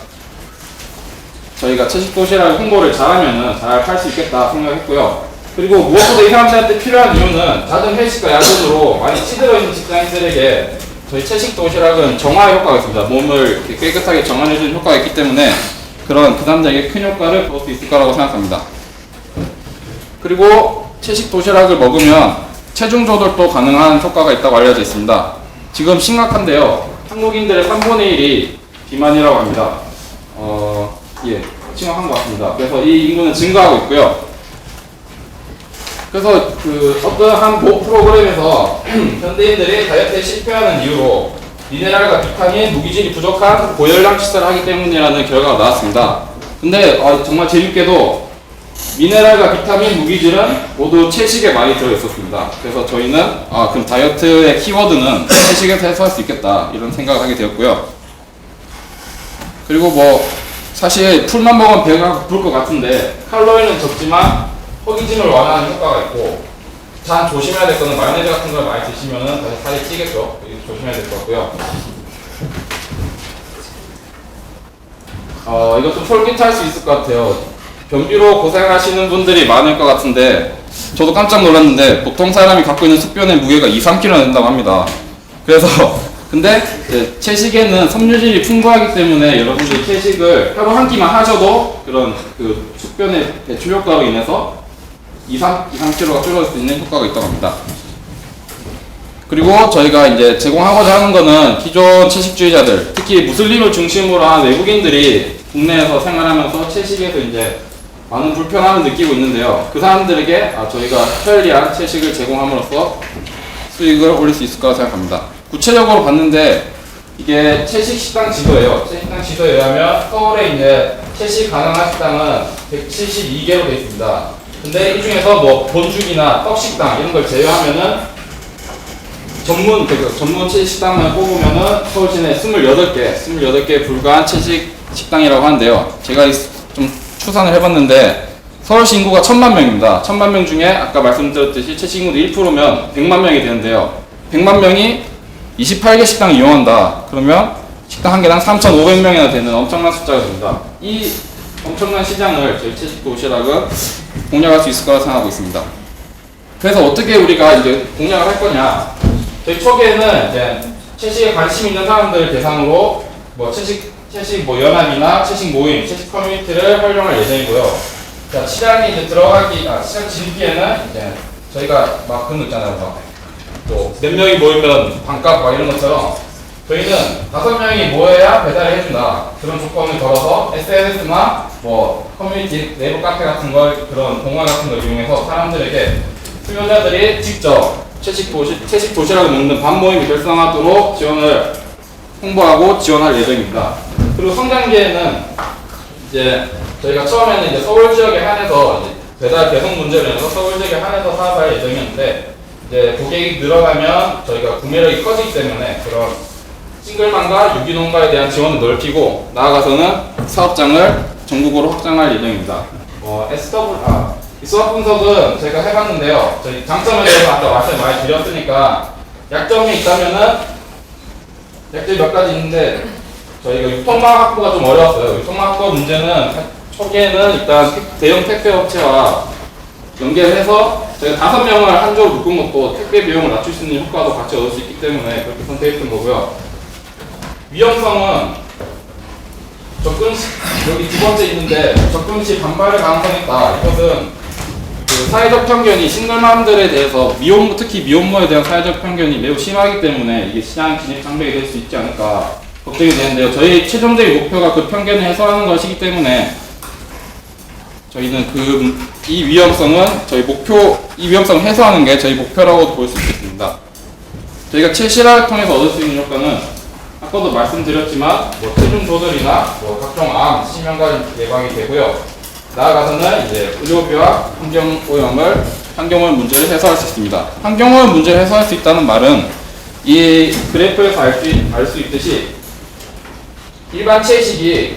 채식 도시락 홍보를 잘하면은 잘 팔 수 있겠다 생각했고요. 그리고 무엇보다 이 사람들한테 필요한 이유는 잦은 회식과 야근으로 많이 찌들어 있는 직장인들에게 저희 채식 도시락은 정화 효과가 있습니다. 몸을 이렇게 깨끗하게 정화해주는 효과가 있기 때문에 그 사람들에게 큰 효과를 볼 수 있을 거라고 생각합니다. 그리고 채식 도시락을 먹으면 체중 조절도 가능한 효과가 있다고 알려져 있습니다. 지금 심각한데요. 한국인들의 3분의 1이 비만이라고 합니다. 심각한 것 같습니다. 그래서 이 인구는 증가하고 있고요. 그래서 어떠한 모 프로그램에서 현대인들이 다이어트에 실패하는 이유로 미네랄과 비타민, 무기질이 부족한 고열량 식사를 하기 때문이라는 결과가 나왔습니다. 근데 정말 재밌게도 미네랄과 비타민, 무기질은 모두 채식에 많이 들어있었습니다. 그래서 저희는 그럼 다이어트의 키워드는 채식에서 해소할 수 있겠다 이런 생각을 하게 되었고요. 그리고 뭐 사실 풀만 먹으면 배가 고플 것 같은데 칼로리는 적지만 허기짐을 완화하는 효과가 있고, 단 조심해야 될 거는 마요네즈 같은 걸 많이 드시면은 다시 살이 찌겠죠. 이거 조심해야 될 것 같고요. 이거 좀 솔깃할 수 있을 것 같아요. 변비로 고생하시는 분들이 많을 것 같은데 저도 깜짝 놀랐는데 보통 사람이 갖고 있는 숙변의 무게가 2-3kg나 된다고 합니다. 그래서 근데 이제 채식에는 섬유질이 풍부하기 때문에 여러분들이 채식을 하루 한 끼만 하셔도 그런 그 숙변의 배출 효과로 인해서 2-3kg가 줄어들 수 있는 효과가 있다고 합니다. 그리고 저희가 이제 제공하고자 하는 거는 기존 채식주의자들, 특히 무슬림을 중심으로 한 외국인들이 국내에서 생활하면서 채식에서 이제 많은 불편함을 느끼고 있는데요. 그 사람들에게 저희가 편리한 채식을 제공함으로써 수익을 올릴 수 있을 거라 생각합니다. 구체적으로 봤는데 이게 채식 식당 지도예요. 채식 식당 지도에 의하면 서울에 이제 채식 가능한 식당은 172개로 되어 있습니다. 근데 이 중에서 뭐 본죽이나 떡식당 이런 걸 제외하면은 전문 채식 식당을 뽑으면은 서울 시내 28개 불과한 채식 식당이라고 하는데요. 제가 좀 추산을 해봤는데 서울시 인구가 1000만 명입니다. 1000만 명 중에 아까 말씀드렸듯이 채식 인구도 1%면 100만 명이 되는데요. 100만 명이 28개 식당을 이용한다. 그러면 식당 한 개당 3,500명이나 되는 엄청난 숫자가 됩니다. 이 엄청난 시장을 저희 채식 도시락은 공략할 수 있을 거라 생각하고 있습니다. 그래서 어떻게 우리가 이제 공략을 할 거냐? 저희 초기에는 이제 채식에 관심 있는 사람들 대상으로 뭐 채식 뭐 연합이나 채식 모임, 채식 커뮤니티를 활용할 예정이고요. 자, 시장이 이제 시장 진기에는 이제 저희가 막 그런 거 있잖아요. 또 몇 명이 모이면 반값 막 이런 것처럼 저희는 5명이 모여야 배달을 해준다. 그런 조건을 걸어서 SNS나 뭐 커뮤니티 네이버 카페 같은 걸 그런 동화 같은 걸 이용해서 사람들에게 수요자들이 직접 채식 도시락을 먹는 밥 모임을 결성하도록 홍보하고 지원할 예정입니다. 그리고 성장기에는 이제 저희가 처음에는 이제 서울 지역에 한해서 이제 배달 배송 문제로 인해서 서울 지역에 한해서 사업할 예정이었는데 이제 고객이 늘어가면 저희가 구매력이 커지기 때문에 그런 싱글맘과 유기농가에 대한 지원을 넓히고 나아가서는 사업장을 전국으로 확장할 예정입니다. 이 수학 분석은 제가 해봤는데요. 저희 장점에 대해서 아까 말씀 많이 드렸으니까 약점이 있다면은 약점이 몇 가지 있는데 저희가 유통망 확보가 좀 어려웠어요. 유통망 확보 문제는 초기에는 일단 대형 택배 업체와 연계해서 저희가 5명을 한 조로 묶은 것도 택배 비용을 낮출 수 있는 효과도 같이 얻을 수 있기 때문에 그렇게 선택했던 거고요. 위험성은 여기 두 번째 있는데 접근 시 반발의 가능성이 있다. 이것은 그 사회적 편견이 싱글맘들에 대해서 특히 미혼모에 대한 사회적 편견이 매우 심하기 때문에 이게 시장 진입 장벽이 될 수 있지 않을까 걱정이 되는데요. 저희 최종적인 목표가 그 편견을 해소하는 것이기 때문에 저희는 이 위험성을 해소하는 게 저희 목표라고 볼 수 있겠습니다. 저희가 채식을 통해서 얻을 수 있는 효과는 아까도 말씀드렸지만 뭐 체중 조절이나 뭐 각종 암, 심혈관 예방이 되고요. 나아가서는 이제 의료비와 환경오염 문제를 해소할 수 있습니다. 환경오염 문제를 해소할 수 있다는 말은 이 그래프에서 알 수 있듯이 일반 채식이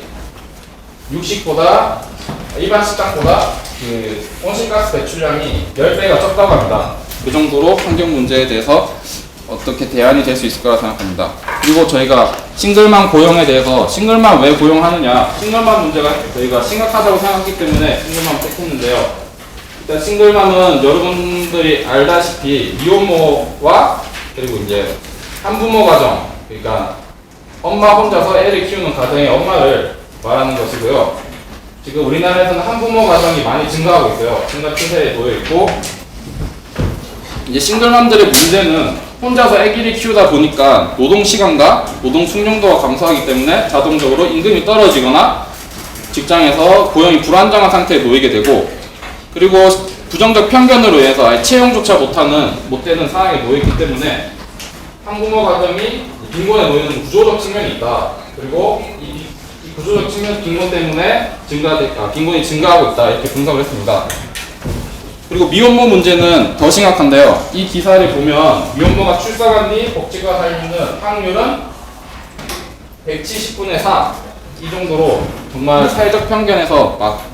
일반 식당보다 그 온실가스 배출량이 10배가 적다고 합니다. 그 정도로 환경 문제에 대해서 어떻게 대안이 될 수 있을 거라 생각합니다. 그리고 저희가 싱글맘 고용에 대해서 싱글맘 왜 고용하느냐, 싱글맘 문제가 저희가 심각하다고 생각하기 때문에 싱글맘 택했는데요. 일단 싱글맘은 여러분들이 알다시피 미혼모와 그리고 이제 한부모 가정, 그러니까 엄마 혼자서 애를 키우는 가정의 엄마를 말하는 것이고요. 지금 우리나라에서는 한부모 가정이 많이 증가하고 있어요. 증가 추세에 놓여 있고, 이제 싱글맘들의 문제는 혼자서 아기를 키우다 보니까 노동 시간과 노동 숙련도가 감소하기 때문에 자동적으로 임금이 떨어지거나 직장에서 고용이 불안정한 상태에 놓이게 되고, 그리고 부정적 편견으로 인해서 아예 채용조차 못 되는 상황에 놓이기 때문에 한부모 가정이 빈곤에 놓이는 구조적 측면이 있다. 그리고 구조적 측면 빈곤 때문에 빈곤이 증가하고 있다 이렇게 분석을 했습니다. 그리고 미혼모 문제는 더 심각한데요. 이 기사를 보면 미혼모가 출산한 뒤 복지가 살리는 확률은 170분의 4 이 정도로 정말 사회적 편견에서 막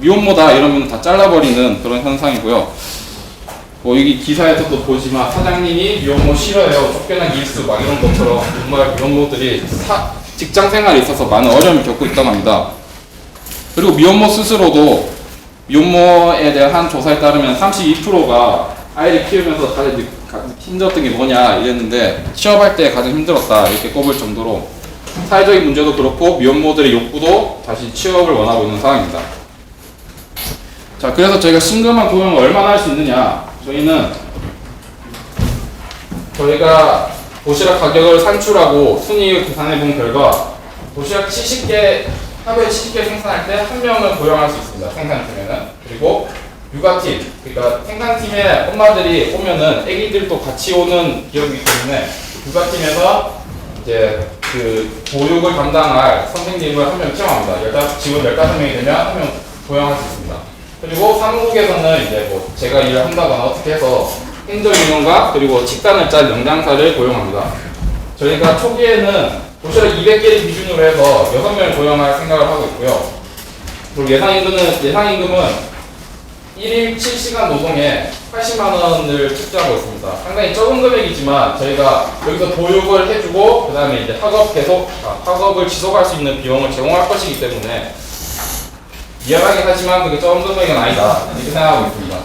미혼모다 이러면 다 잘라버리는 그런 현상이고요. 뭐 여기 기사에서도 보지만 사장님이 미혼모 싫어요, 쫓겨난 일수 막 이런 것처럼 정말 미혼모들이 직장 생활에 있어서 많은 어려움을 겪고 있다고 합니다. 그리고 미혼모 스스로도 미혼모에 대한 한 조사에 따르면 32%가 아이를 키우면서 가장 힘들었던 게 뭐냐 이랬는데 취업할 때 가장 힘들었다 이렇게 꼽을 정도로 사회적인 문제도 그렇고 미혼모들의 욕구도 다시 취업을 원하고 있는 상황입니다. 자, 그래서 저희가 싱글맘 고용을 얼마나 할 수 있느냐, 저희가 도시락 가격을 산출하고 순이익을 계산해 본 결과 도시락 70개, 하루에 70개 생산할 때 한 명을 고용할 수 있습니다. 생산팀에는. 그리고 육아팀, 그러니까 생산팀에 엄마들이 오면은 애기들도 같이 오는 기업이기 때문에 육아팀에서 이제 그 보육을 담당할 선생님을 한 명 채용합니다. 지금 15명이 되면 한 명 고용할 수 있습니다. 그리고 사무국에서는 이제 뭐 제가 일을 한다거나 어떻게 해서 행정인원과 그리고 식단을 짠 영양사를 고용합니다. 저희가 초기에는 도시락 200개를 기준으로 해서 6명을 고용할 생각을 하고 있고요. 그리고 예상임금은 1일 7시간 노동에 80만 원을 책정하고 있습니다. 상당히 적은 금액이지만 저희가 여기서 보육을 해주고 그 다음에 이제 학업을 지속할 수 있는 비용을 제공할 것이기 때문에 미안하긴 하지만 그게 적은 금액은 아니다 이렇게 생각하고 있습니다.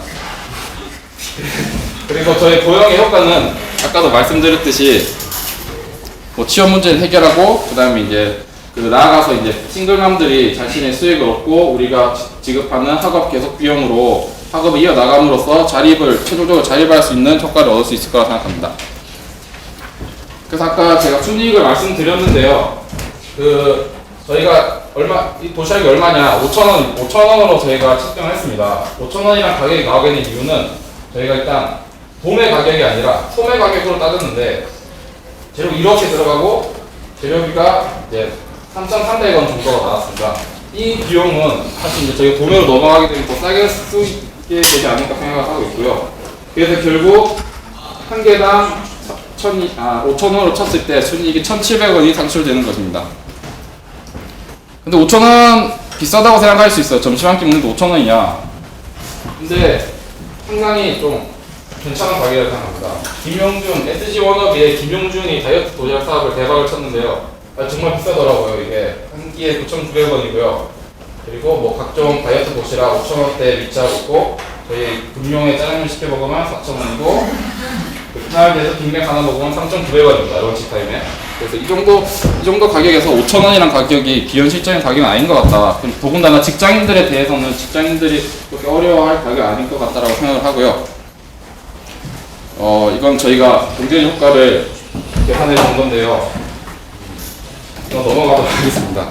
그리고 저희 고용의 효과는 아까도 말씀드렸듯이 뭐 취업 문제를 해결하고 그 다음에 이제 나아가서 이제 싱글맘들이 자신의 수익을 얻고 우리가 지급하는 학업 계속 비용으로 학업을 이어나감으로써 최종적으로 자립할 수 있는 효과를 얻을 수 있을 거라 생각합니다. 그래서 아까 제가 순이익을 말씀드렸는데요. 저희가 이 도시락이 얼마냐? 5,000원으로 저희가 책정을 했습니다. 5,000원이란 가격이 나오게 된 이유는 저희가 일단 도매 가격이 아니라 소매 가격으로 따졌는데 재료 1억이 들어가고 재료비가 이제 3,300원 정도가 나왔습니다. 이 비용은 사실 이제 저희가 도매로 넘어가게 되면 더 싸게 쓸 수 있게 되지 않을까 생각을 하고 있고요. 그래서 결국 한 개당 5,000원으로 쳤을 때 순이익이 1,700원이 산출되는 것입니다. 근데 5,000원 비싸다고 생각할 수 있어요. 점심 한 끼 먹는데 5,000원이야. 근데 상당히 좀 괜찮은 가격이라고 생각합니다. SG 워너비의 김용준이 다이어트 도시락 사업을 대박을 쳤는데요. 정말 비싸더라고요. 이게 한 끼에 9,900원이고요. 그리고 뭐 각종 다이어트 도시락 5,000원대 밑자 있고 저희 금룡에 짜장면 시켜 먹으면 4,000원이고 그날에서 빅맥 하나 먹으면 3,900원입니다. 런치 타임에. 그래서 이 정도 가격에서 5,000원이란 가격이 비현실적인 가격은 아닌 것 같다. 더군다나 직장인들에 대해서는 직장인들이 그렇게 어려워할 가격이 아닌 것 같다라고 생각을 하고요. 이건 저희가 경제 효과를 계산해 본 건데요. 넘어가도록 하겠습니다.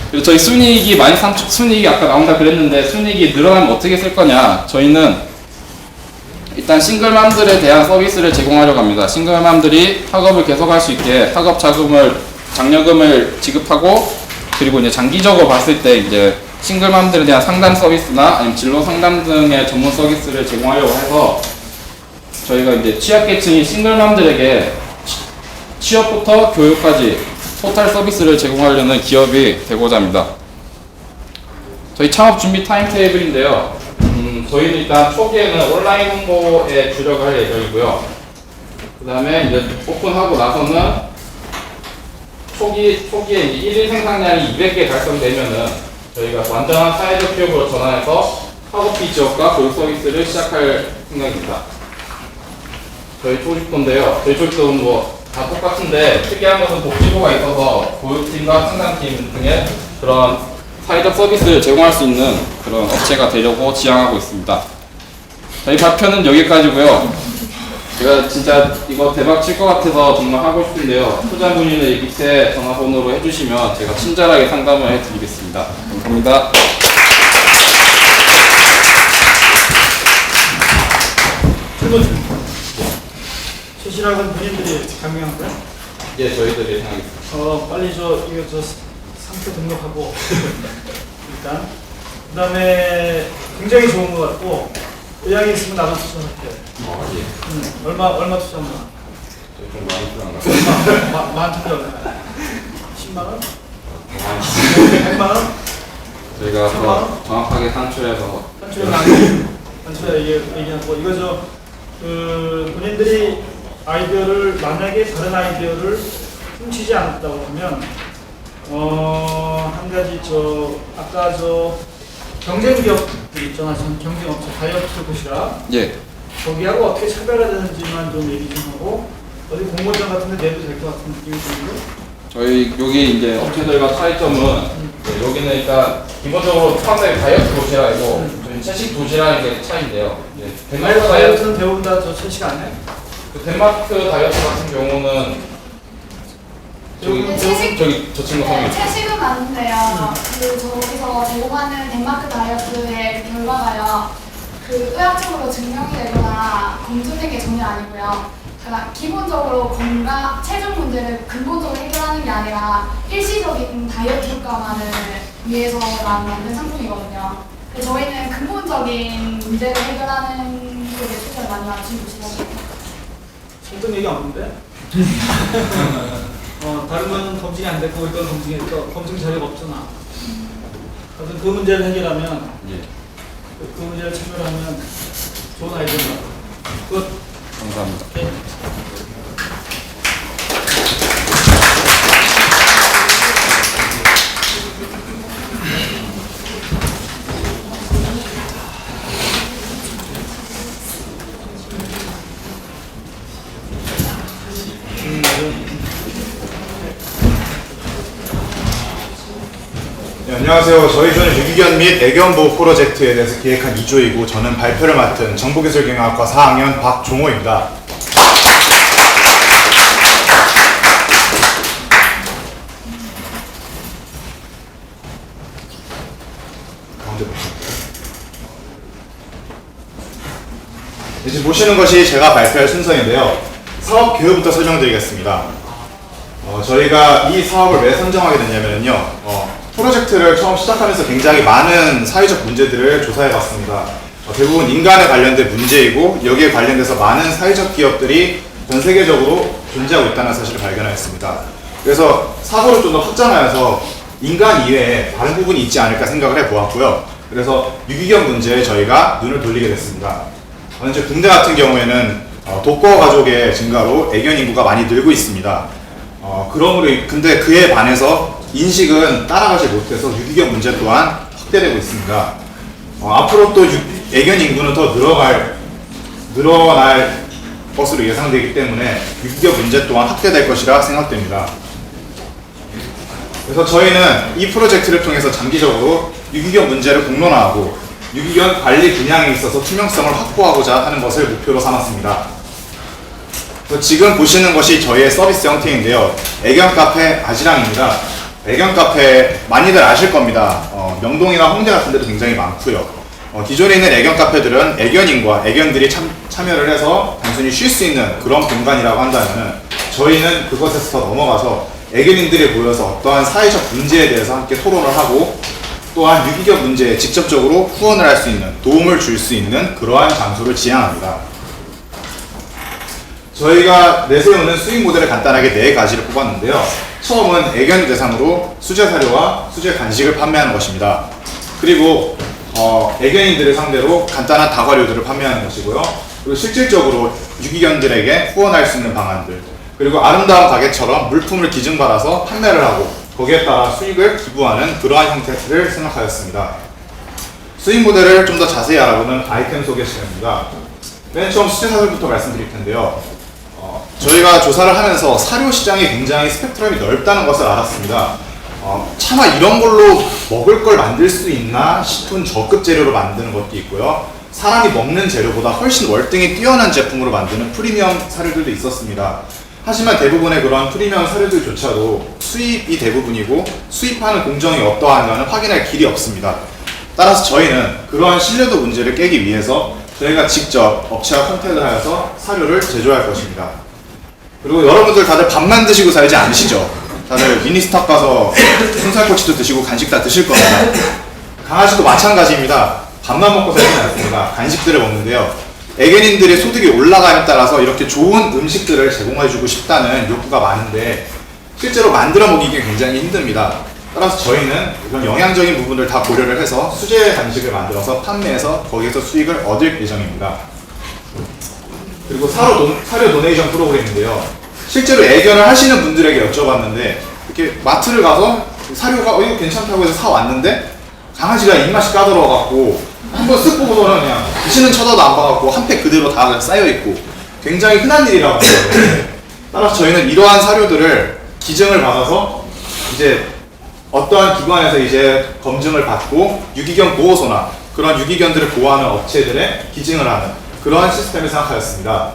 그리고 저희 순이익이 아까 나온다 그랬는데 순이익이 늘어나면 어떻게 쓸 거냐? 저희는 일단 싱글맘들에 대한 서비스를 제공하려고 합니다. 싱글맘들이 학업을 계속할 수 있게 학업 장려금을 지급하고 그리고 이제 장기적으로 봤을 때 이제 싱글맘들에 대한 상담 서비스나 아니면 진로 상담 등의 전문 서비스를 제공하려고 해서 저희가 이제 취약계층인 싱글맘들에게 취업부터 교육까지 토탈 서비스를 제공하려는 기업이 되고자 합니다. 저희 창업 준비 타임테이블인데요. 저희는 일단 초기에는 온라인 홍보에 주력을 할 예정이고요. 그 다음에 이제 오픈하고 나서는 초기에 이제 1일 생산량이 200개 달성되면은 저희가 완전한 사회적 기업으로 전환해서 학업비 지원과 교육 서비스를 시작할 생각입니다. 저희 조직도인데요. 저희 조직도는 뭐 다 똑같은데 특이한 것은 복지부가 있어서 보육팀과 생산팀 등의 그런 사회적 서비스를 제공할 수 있는 그런 업체가 되려고 지향하고 있습니다. 저희 발표는 여기까지고요. 제가 진짜 이거 대박 칠 것 같아서 정말 하고 싶은데요. 투자 문의는 이 밑에 전화번호로 해주시면 제가 친절하게 상담을 해드리겠습니다. 감사합니다. 도시락은 본인들이 가맹한 거야? 예, 저희들이 생각했습니다. 빨리 이거 회사 등록하고 일단 그 다음에 굉장히 좋은 것 같고 의향이 있으면 나도 추천할게. 예. 얼마 투자하나? 좀 많이 필요한 것 많은 투자 얼마? 10만 원? 100만 원? 저희가 천만 원? 더 정확하게 산출해서 한초에 얘기하고 이거 본인들이 아이디어를 만약에 다른 아이디어를 훔치지 않았다고 하면 한 가지 아까 경쟁 기업들 있잖아. 경쟁업체 다이어트 도시락 예. 거기하고 어떻게 차별화되는지만 좀 얘기 좀 하고 어디 공모전 같은 데 내도 될 것 같은 느낌이 드는데 저희 여기 이제 업체들과 차이점은 네, 여기는 일단 기본적으로 상당히 다이어트 도시락이고 저희 채식 도시락인 게 차이인데요. 네, 덴마크 다이어트는 대부분 다 저 채식 안 해? 그 덴마크 다이어트 같은 경우는 저기 저 친구 네, 성이 채식은 맞는데요. 저기서 제공하는 덴마크 다이어트의 그 결과가요. 의학적으로 증명이 되거나 검증된 게 전혀 아니고요. 그러니까 기본적으로 건강, 체중 문제를 근본적으로 해결하는 게 아니라 일시적인 다이어트 효과만을 위해서만 만든 상품이거든요. 저희는 근본적인 문제를 해결하는 쪽에 초점을 많이 맞추고 싶어요. 어떤 얘기 없는데? 다른 거는 검증이 안 됐고 이건 검증했고 검증 자료가 없잖아. 그래서 그 문제를 해결하면 예. 그 문제를 참여하면 좋은 아이디어다. 끝. 감사합니다. 오케이. 네, 안녕하세요. 저희 조는 유기견 및 애견 보호 프로젝트에 대해서 기획한 2조이고 저는 발표를 맡은 정보기술경영학과 4학년 박종호입니다. 가운데 보실까요? 이제 보시는 것이 제가 발표할 순서인데요. 사업 계획부터 설명드리겠습니다. 저희가 이 사업을 왜 선정하게 됐냐면요. 프로젝트를 처음 시작하면서 굉장히 많은 사회적 문제들을 조사해 봤습니다. 대부분 인간에 관련된 문제이고 여기에 관련돼서 많은 사회적 기업들이 전 세계적으로 존재하고 있다는 사실을 발견하였습니다. 그래서 사고를 좀 더 확장하여서 인간 이외에 다른 부분이 있지 않을까 생각을 해보았고요. 그래서 유기견 문제에 저희가 눈을 돌리게 됐습니다. 현재 국내 같은 경우에는 독거 가족의 증가로 애견 인구가 많이 늘고 있습니다. 근데 그에 반해서 인식은 따라가지 못해서 유기견 문제 또한 확대되고 있습니다. 앞으로 또 애견 인구는 더 늘어날 것으로 예상되기 때문에 유기견 문제 또한 확대될 것이라 생각됩니다. 그래서 저희는 이 프로젝트를 통해서 장기적으로 유기견 문제를 공론화하고 유기견 관리 분야에 있어서 투명성을 확보하고자 하는 것을 목표로 삼았습니다. 지금 보시는 것이 저희의 서비스 형태인데요. 애견 카페 아지랑입니다. 애견 카페 많이들 아실 겁니다. 명동이나 홍대 같은 데도 굉장히 많고요. 기존에 있는 애견 카페들은 애견인과 애견들이 참여를 해서 단순히 쉴 수 있는 그런 공간이라고 한다면 저희는 그것에서 더 넘어가서 애견인들이 모여서 어떠한 사회적 문제에 대해서 함께 토론을 하고 또한 유기견 문제에 직접적으로 후원을 할 수 있는, 도움을 줄 수 있는 그러한 장소를 지향합니다. 저희가 내세우는 수익 모델을 간단하게 4가지를 뽑았는데요. 처음은 애견 대상으로 수제 사료와 수제 간식을 판매하는 것입니다. 그리고 애견인들을 상대로 간단한 다과류들을 판매하는 것이고요. 그리고 실질적으로 유기견들에게 후원할 수 있는 방안들, 그리고 아름다운 가게처럼 물품을 기증받아서 판매를 하고 거기에 따라 수익을 기부하는 그러한 형태를 생각하였습니다. 수익 모델을 좀 더 자세히 알아보는 아이템 소개 시간입니다. 맨 처음 수제 사료부터 말씀드릴 텐데요. 저희가 조사를 하면서 사료 시장이 굉장히 스펙트럼이 넓다는 것을 알았습니다. 차마 이런 걸로 먹을 걸 만들 수 있나 싶은 저급 재료로 만드는 것도 있고요. 사람이 먹는 재료보다 훨씬 월등히 뛰어난 제품으로 만드는 프리미엄 사료들도 있었습니다. 하지만 대부분의 그런 프리미엄 사료들조차도 수입이 대부분이고 수입하는 공정이 어떠한가는 확인할 길이 없습니다. 따라서 저희는 그러한 신뢰도 문제를 깨기 위해서 저희가 직접 업체와 컨택을 하여서 사료를 제조할 것입니다. 그리고 여러분들 다들 밥만 드시고 살지 않으시죠? 다들 미니스탑 가서 순살꼬치도 드시고 간식 다 드실 겁니다. 강아지도 마찬가지입니다. 밥만 먹고 살지는 않습니다. 간식들을 먹는데요. 애견인들의 소득이 올라감에 따라서 이렇게 좋은 음식들을 제공해주고 싶다는 욕구가 많은데 실제로 만들어 먹이기 굉장히 힘듭니다. 따라서 저희는 이런 영양적인 부분을 다 고려를 해서 수제 간식을 만들어서 판매해서 거기에서 수익을 얻을 예정입니다. 그리고 사료 도네이션 프로그램인데요. 실제로 애견을 하시는 분들에게 여쭤봤는데 이렇게 마트를 가서 사료가 이거 괜찮다고 해서 사왔는데 강아지가 입맛이 까다로워갖고 한번 쓱 보고서는 그냥 드시는 쳐다도 안 봐갖고 한 팩 그대로 다 쌓여있고 굉장히 흔한 일이라고 하더라고요. 따라서 저희는 이러한 사료들을 기증을 받아서 이제 어떠한 기관에서 이제 검증을 받고 유기견 보호소나 그런 유기견들을 보호하는 업체들에 기증을 하는 그러한 시스템을 생각하였습니다.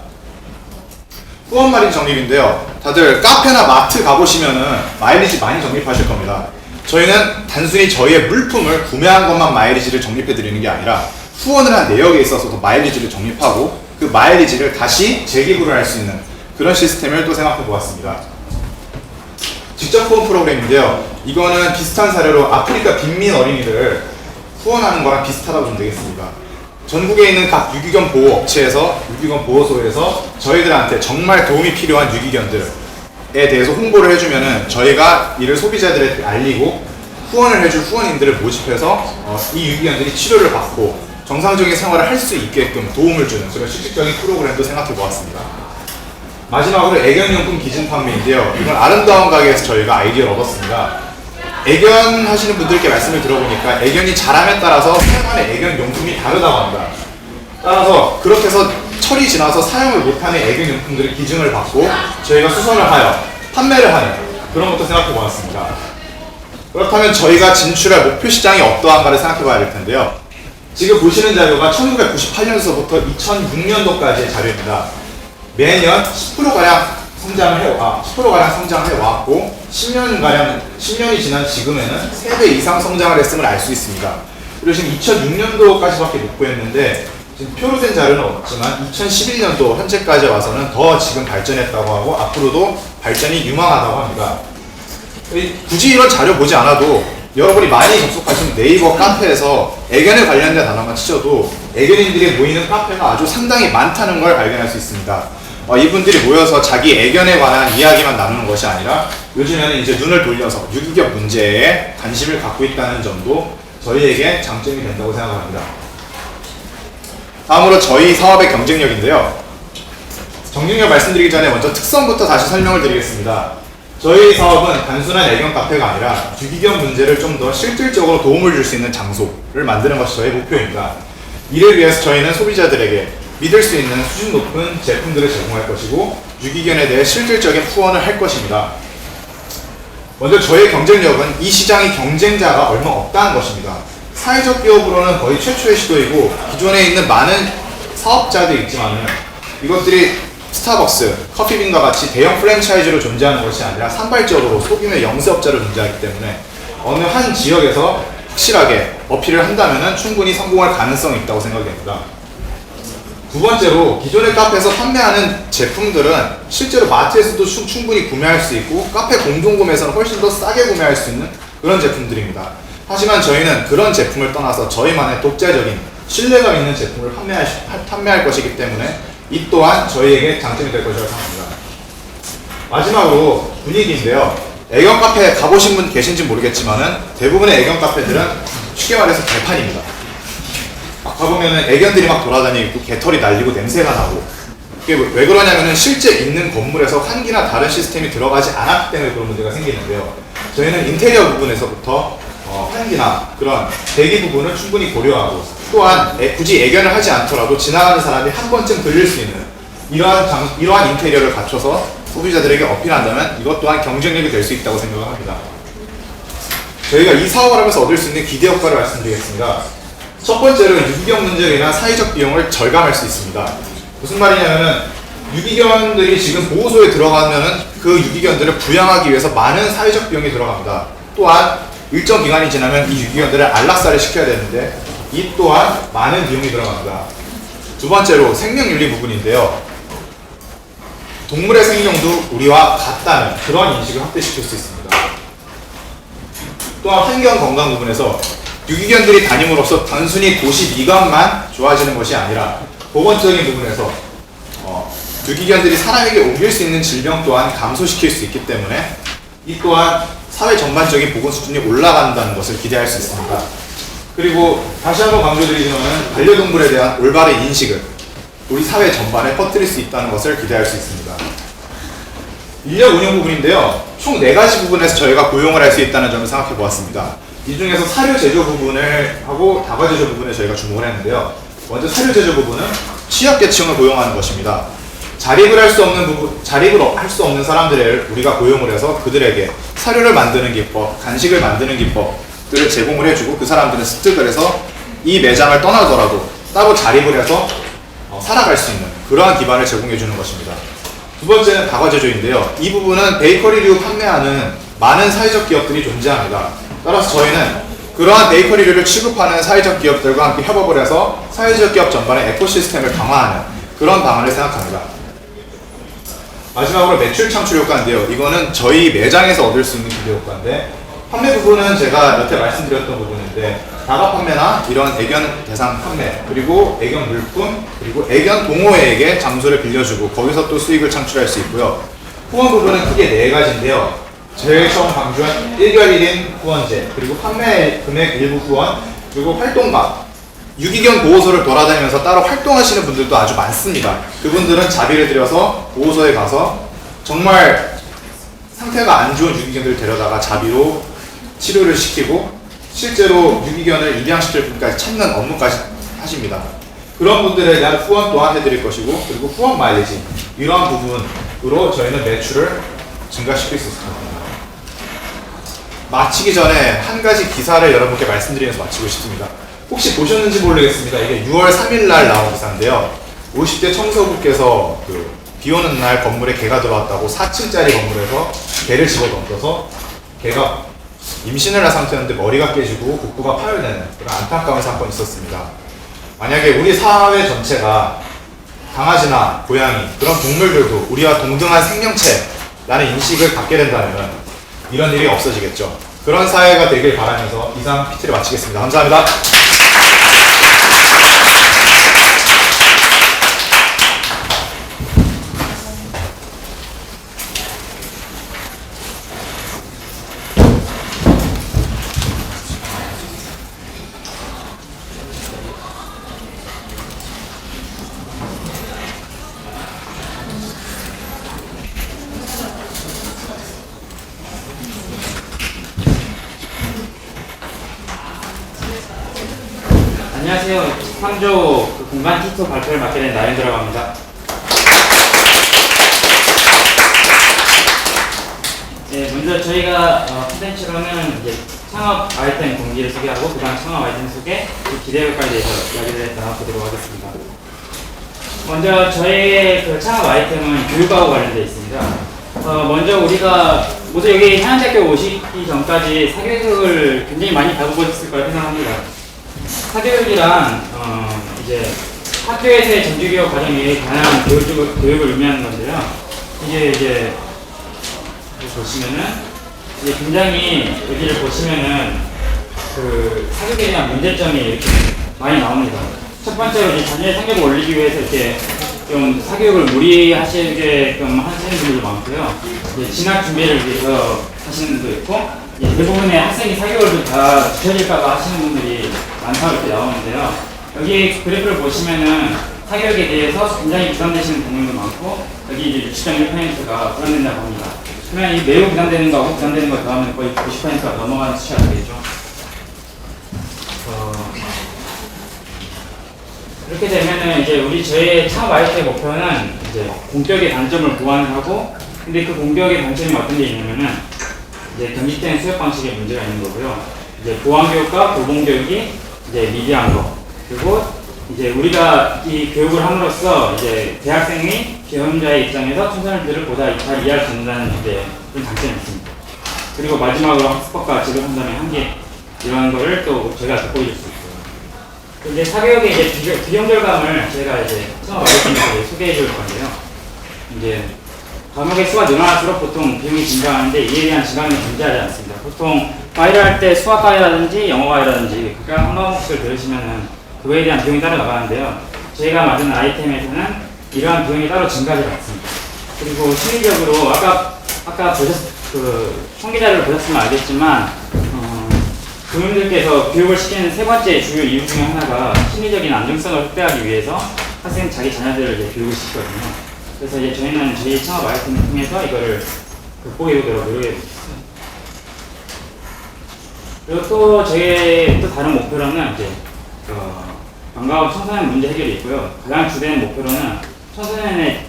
후원 마일리지 적립인데요. 다들 카페나 마트 가보시면은 마일리지 많이 적립하실 겁니다. 저희는 단순히 저희의 물품을 구매한 것만 마일리지를 적립해 드리는 게 아니라 후원을 한 내역에 있어서도 마일리지를 적립하고 그 마일리지를 다시 재기부를 할 수 있는 그런 시스템을 또 생각해 보았습니다. 직접 후원 프로그램인데요. 이거는 비슷한 사례로 아프리카 빈민 어린이를 후원하는 거랑 비슷하다고 좀 되겠습니다. 전국에 있는 각 유기견 보호 업체에서 유기견 보호소에서 저희들한테 정말 도움이 필요한 유기견들에 대해서 홍보를 해주면은 저희가 이를 소비자들에게 알리고 후원을 해줄 후원인들을 모집해서 이 유기견들이 치료를 받고 정상적인 생활을 할 수 있게끔 도움을 주는 그런 실질적인 프로그램도 생각해 보았습니다. 마지막으로 애견용품 기증 판매인데요. 이건 아름다운 가게에서 저희가 아이디어를 얻었습니다. 애견 하시는 분들께 말씀을 들어보니까 애견이 자람에 따라서 사용하는 애견 용품이 다르다고 합니다. 따라서 그렇게 해서 철이 지나서 사용을 못하는 애견 용품들을 기증을 받고 저희가 수선을 하여 판매를 하는 그런 것도 생각해 보았습니다. 그렇다면 저희가 진출할 목표 시장이 어떠한가를 생각해 봐야 될 텐데요. 지금 보시는 자료가 1998년서부터 2006년도까지의 자료입니다. 매년 10%가량 성장을 해왔고 10년이 지난 지금에는 3배 이상 성장을 했음을 알 수 있습니다. 그리고 지금 2006년도까지밖에 못 구했는데 지금 표로 된 자료는 없지만 2011년도 현재까지 와서는 더 지금 발전했다고 하고 앞으로도 발전이 유망하다고 합니다. 굳이 이런 자료 보지 않아도 여러분이 많이 접속하신 네이버 카페에서 애견에 관련된 단어만 치셔도 애견인들이 모이는 카페가 아주 상당히 많다는 걸 발견할 수 있습니다. 이분들이 모여서 자기 애견에 관한 이야기만 나누는 것이 아니라 요즘에는 이제 눈을 돌려서 유기견 문제에 관심을 갖고 있다는 점도 저희에게 장점이 된다고 생각합니다. 다음으로 저희 사업의 경쟁력인데요. 경쟁력 말씀드리기 전에 먼저 특성부터 다시 설명을 드리겠습니다. 저희 사업은 단순한 애견 카페가 아니라 유기견 문제를 좀 더 실질적으로 도움을 줄 수 있는 장소를 만드는 것이 저희 목표입니다. 이를 위해서 저희는 소비자들에게 믿을 수 있는 수준 높은 제품들을 제공할 것이고 유기견에 대해 실질적인 후원을 할 것입니다. 먼저 저희 경쟁력은 이 시장의 경쟁자가 얼마 없다는 것입니다. 사회적 기업으로는 거의 최초의 시도이고 기존에 있는 많은 사업자들이 있지만은 이것들이 스타벅스, 커피빈과 같이 대형 프랜차이즈로 존재하는 것이 아니라 산발적으로 소규모의 영세업자로 존재하기 때문에 어느 한 지역에서 확실하게 어필을 한다면 충분히 성공할 가능성이 있다고 생각됩니다. 두 번째로 기존의 카페에서 판매하는 제품들은 실제로 마트에서도 충분히 구매할 수 있고 카페 공동구매에서는 훨씬 더 싸게 구매할 수 있는 그런 제품들입니다. 하지만 저희는 그런 제품을 떠나서 저희만의 독자적인 신뢰감 있는 제품을 판매할 것이기 때문에 이 또한 저희에게 장점이 될 것이라고 생각합니다. 마지막으로 분위기인데요. 애견 카페에 가보신 분 계신지 모르겠지만은 대부분의 애견 카페들은 쉽게 말해서 개판입니다. 가보면은 애견들이 막 돌아다니고 개털이 날리고 냄새가 나고 이게 왜 그러냐면은 실제 있는 건물에서 환기나 다른 시스템이 들어가지 않았기 때문에 그런 문제가 생기는데요. 저희는 인테리어 부분에서부터 환기나 그런 대기 부분을 충분히 고려하고 또한 굳이 애견을 하지 않더라도 지나가는 사람이 한 번쯤 들릴 수 있는 이러한 인테리어를 갖춰서 소비자들에게 어필한다면 이것 또한 경쟁력이 될 수 있다고 생각합니다. 저희가 이 사업을 하면서 얻을 수 있는 기대 효과를 말씀드리겠습니다. 첫 번째로 유기견 문제로 인한 사회적 비용을 절감할 수 있습니다. 무슨 말이냐면은 유기견들이 지금 보호소에 들어가면은 그 유기견들을 부양하기 위해서 많은 사회적 비용이 들어갑니다. 또한 일정 기간이 지나면 이 유기견들을 안락사를 시켜야 되는데 이 또한 많은 비용이 들어갑니다. 두 번째로 생명윤리 부분인데요. 동물의 생명도 우리와 같다는 그런 인식을 확대시킬 수 있습니다. 또한 환경 건강 부분에서 유기견들이 다님으로써 단순히 도시 미관만 좋아지는 것이 아니라 보건적인 부분에서 유기견들이 사람에게 옮길 수 있는 질병 또한 감소시킬 수 있기 때문에 이 또한 사회 전반적인 보건 수준이 올라간다는 것을 기대할 수 있습니다. 그리고 다시 한번 강조드리지만 반려동물에 대한 올바른 인식을 우리 사회 전반에 퍼뜨릴 수 있다는 것을 기대할 수 있습니다. 인력 운영 부분인데요. 총 4가지 부분에서 저희가 고용을 할 수 있다는 점을 생각해 보았습니다. 이 중에서 사료 제조 부분을 하고 다과 제조 부분에 저희가 주목을 했는데요. 먼저 사료 제조 부분은 취약계층을 고용하는 것입니다. 자립을 할 수 없는 사람들을 우리가 고용을 해서 그들에게 사료를 만드는 기법, 간식을 만드는 기법들을 제공을 해주고 그 사람들은 습득을 해서 이 매장을 떠나더라도 따로 자립을 해서 살아갈 수 있는 그러한 기반을 제공해 주는 것입니다. 두 번째는 다과 제조인데요. 이 부분은 베이커리류 판매하는 많은 사회적 기업들이 존재합니다. 따라서 저희는 그러한 베이커리류를 취급하는 사회적 기업들과 함께 협업을 해서 사회적 기업 전반의 에코시스템을 강화하는 그런 방안을 생각합니다. 마지막으로 매출 창출 효과인데요. 이거는 저희 매장에서 얻을 수 있는 기대 효과인데 판매 부분은 제가 몇 회 말씀드렸던 부분인데 다과 판매나 이런 애견 대상 판매 그리고 애견 물품 그리고 애견 동호회에게 장소를 빌려주고 거기서 또 수익을 창출할 수 있고요. 후원 부분은 크게 4가지인데요. 제일 처음 강조한 1개월 1인 후원제 그리고 판매 금액 일부 후원 그리고 활동가 유기견 보호소를 돌아다니면서 따로 활동하시는 분들도 아주 많습니다. 그분들은 자비를 들여서 보호소에 가서 정말 상태가 안 좋은 유기견들을 데려다가 자비로 치료를 시키고 실제로 유기견을 입양시킬 분까지 찾는 업무까지 하십니다. 그런 분들에 대한 후원 또한 해드릴 것이고 그리고 후원 마일리지 이러한 부분으로 저희는 매출을 증가시킬 수 있습니다. 마치기 전에 한 가지 기사를 여러분께 말씀드리면서 마치고 싶습니다. 혹시 보셨는지 모르겠습니다. 이게 6월 3일 날 나온 기사인데요. 50대 청소부께서 비 오는 날 건물에 개가 들어왔다고 4층짜리 건물에서 개를 집어던져서 개가 임신을 한 상태였는데 머리가 깨지고 복부가 파열되는 그런 안타까운 사건이 있었습니다. 만약에 우리 사회 전체가 강아지나 고양이 그런 동물들도 우리와 동등한 생명체라는 인식을 갖게 된다면 이런 일이 없어지겠죠. 그런 사회가 되길 바라면서 이상 PT를 마치겠습니다. 감사합니다. 안녕하세요. 13조 공간 티토 발표를 맡게 된 나연이라고 합니다. 네, 먼저 저희가 콘텐츠로는 이제 창업 아이템 공지를 소개하고 그다음 창업 아이템 소개, 그 기대 효과에 대해서 이야기를 나눠보도록 하겠습니다. 먼저 저희의 그 창업 아이템은 교육하고 관련되어 있습니다. 먼저 우리가 모두 여기 한양대학교 오시기 전까지 사교육을 굉장히 많이 받아보셨을 거라 생각합니다. 사교육이란 이제 학교에서의 정규교육 과정이 다양한 교육을 의미하는 건데요. 이제 보시면은 이제 굉장히 여기를 보시면은 그 사교육에 대한 문제점이 이렇게 많이 나옵니다. 첫 번째로 이제 자녀의 성적을 올리기 위해서 이렇게 좀 사교육을 무리하시게끔 하시는 분들도 많고요. 이제 진학 준비를 위해서 하시는 분도 있고. 대부분의 학생이 사교육을 다 뒤처질까봐 하시는 분들이 많다고 이렇게 나오는데요. 여기 그래프를 보시면은 사교육에 대해서 굉장히 부담되시는 부분도 많고, 여기 이제 60.1%가 부담된다고 합니다. 그러면 이 매우 부담되는 거하고 부담되는 거 더하면 거의 90%가 넘어가는 수치가 되겠죠. 이렇게 되면은 이제 저희의 창업 아이템의 목표는 이제 공격의 단점을 보완을 하고, 근데 그 공격의 단점이 어떤 게 있냐면은 이제 경직된 수업 방식에 문제가 있는 거고요. 이제 보안교육과 교본교육이 이제 미비한 거. 그리고 이제 우리가 이 교육을 함으로써 이제 대학생이 경험자의 입장에서 청소년들을 보다 잘 이해할 수 있다는 이제 그런 장점이 있습니다. 그리고 마지막으로 학습법과 지도 판단의 한계 이런 거를 또 저희가 돋보여줄 수 있어요. 이제 사교육의 이제 비용 절감을 제가 이제 처음 알려드리면서 소개해 줄 건데요. 이제 과목의 수가 늘어날수록 보통 비용이 증가하는데 이에 대한 지감이 존재하지 않습니다. 보통 과외를 할 때 수학 과외라든지 영어 과외라든지 각각 한 과목씩을 들으시면은 그거에 대한 비용이 따로 나가는데요. 저희가 만든 아이템에서는 이러한 비용이 따로 증가하지 않습니다. 그리고 심리적으로 아까 총기자료를 보셨으면 알겠지만 교수님들께서 교육을 시키는 세 번째 주요 이유 중에 하나가 심리적인 안정성을 확대하기 위해서 학생 자기 자녀들을 이제 교육을 시키거든요. 그래서 이제 저희는 저희 창업 아이템을 통해서 이거를 극복해 보도록 노력해 보겠습니다. 그리고 또 저희의 또 다른 목표로는 이제 방과후 청소년 문제 해결이 있고요. 가장 주된 목표로는 청소년의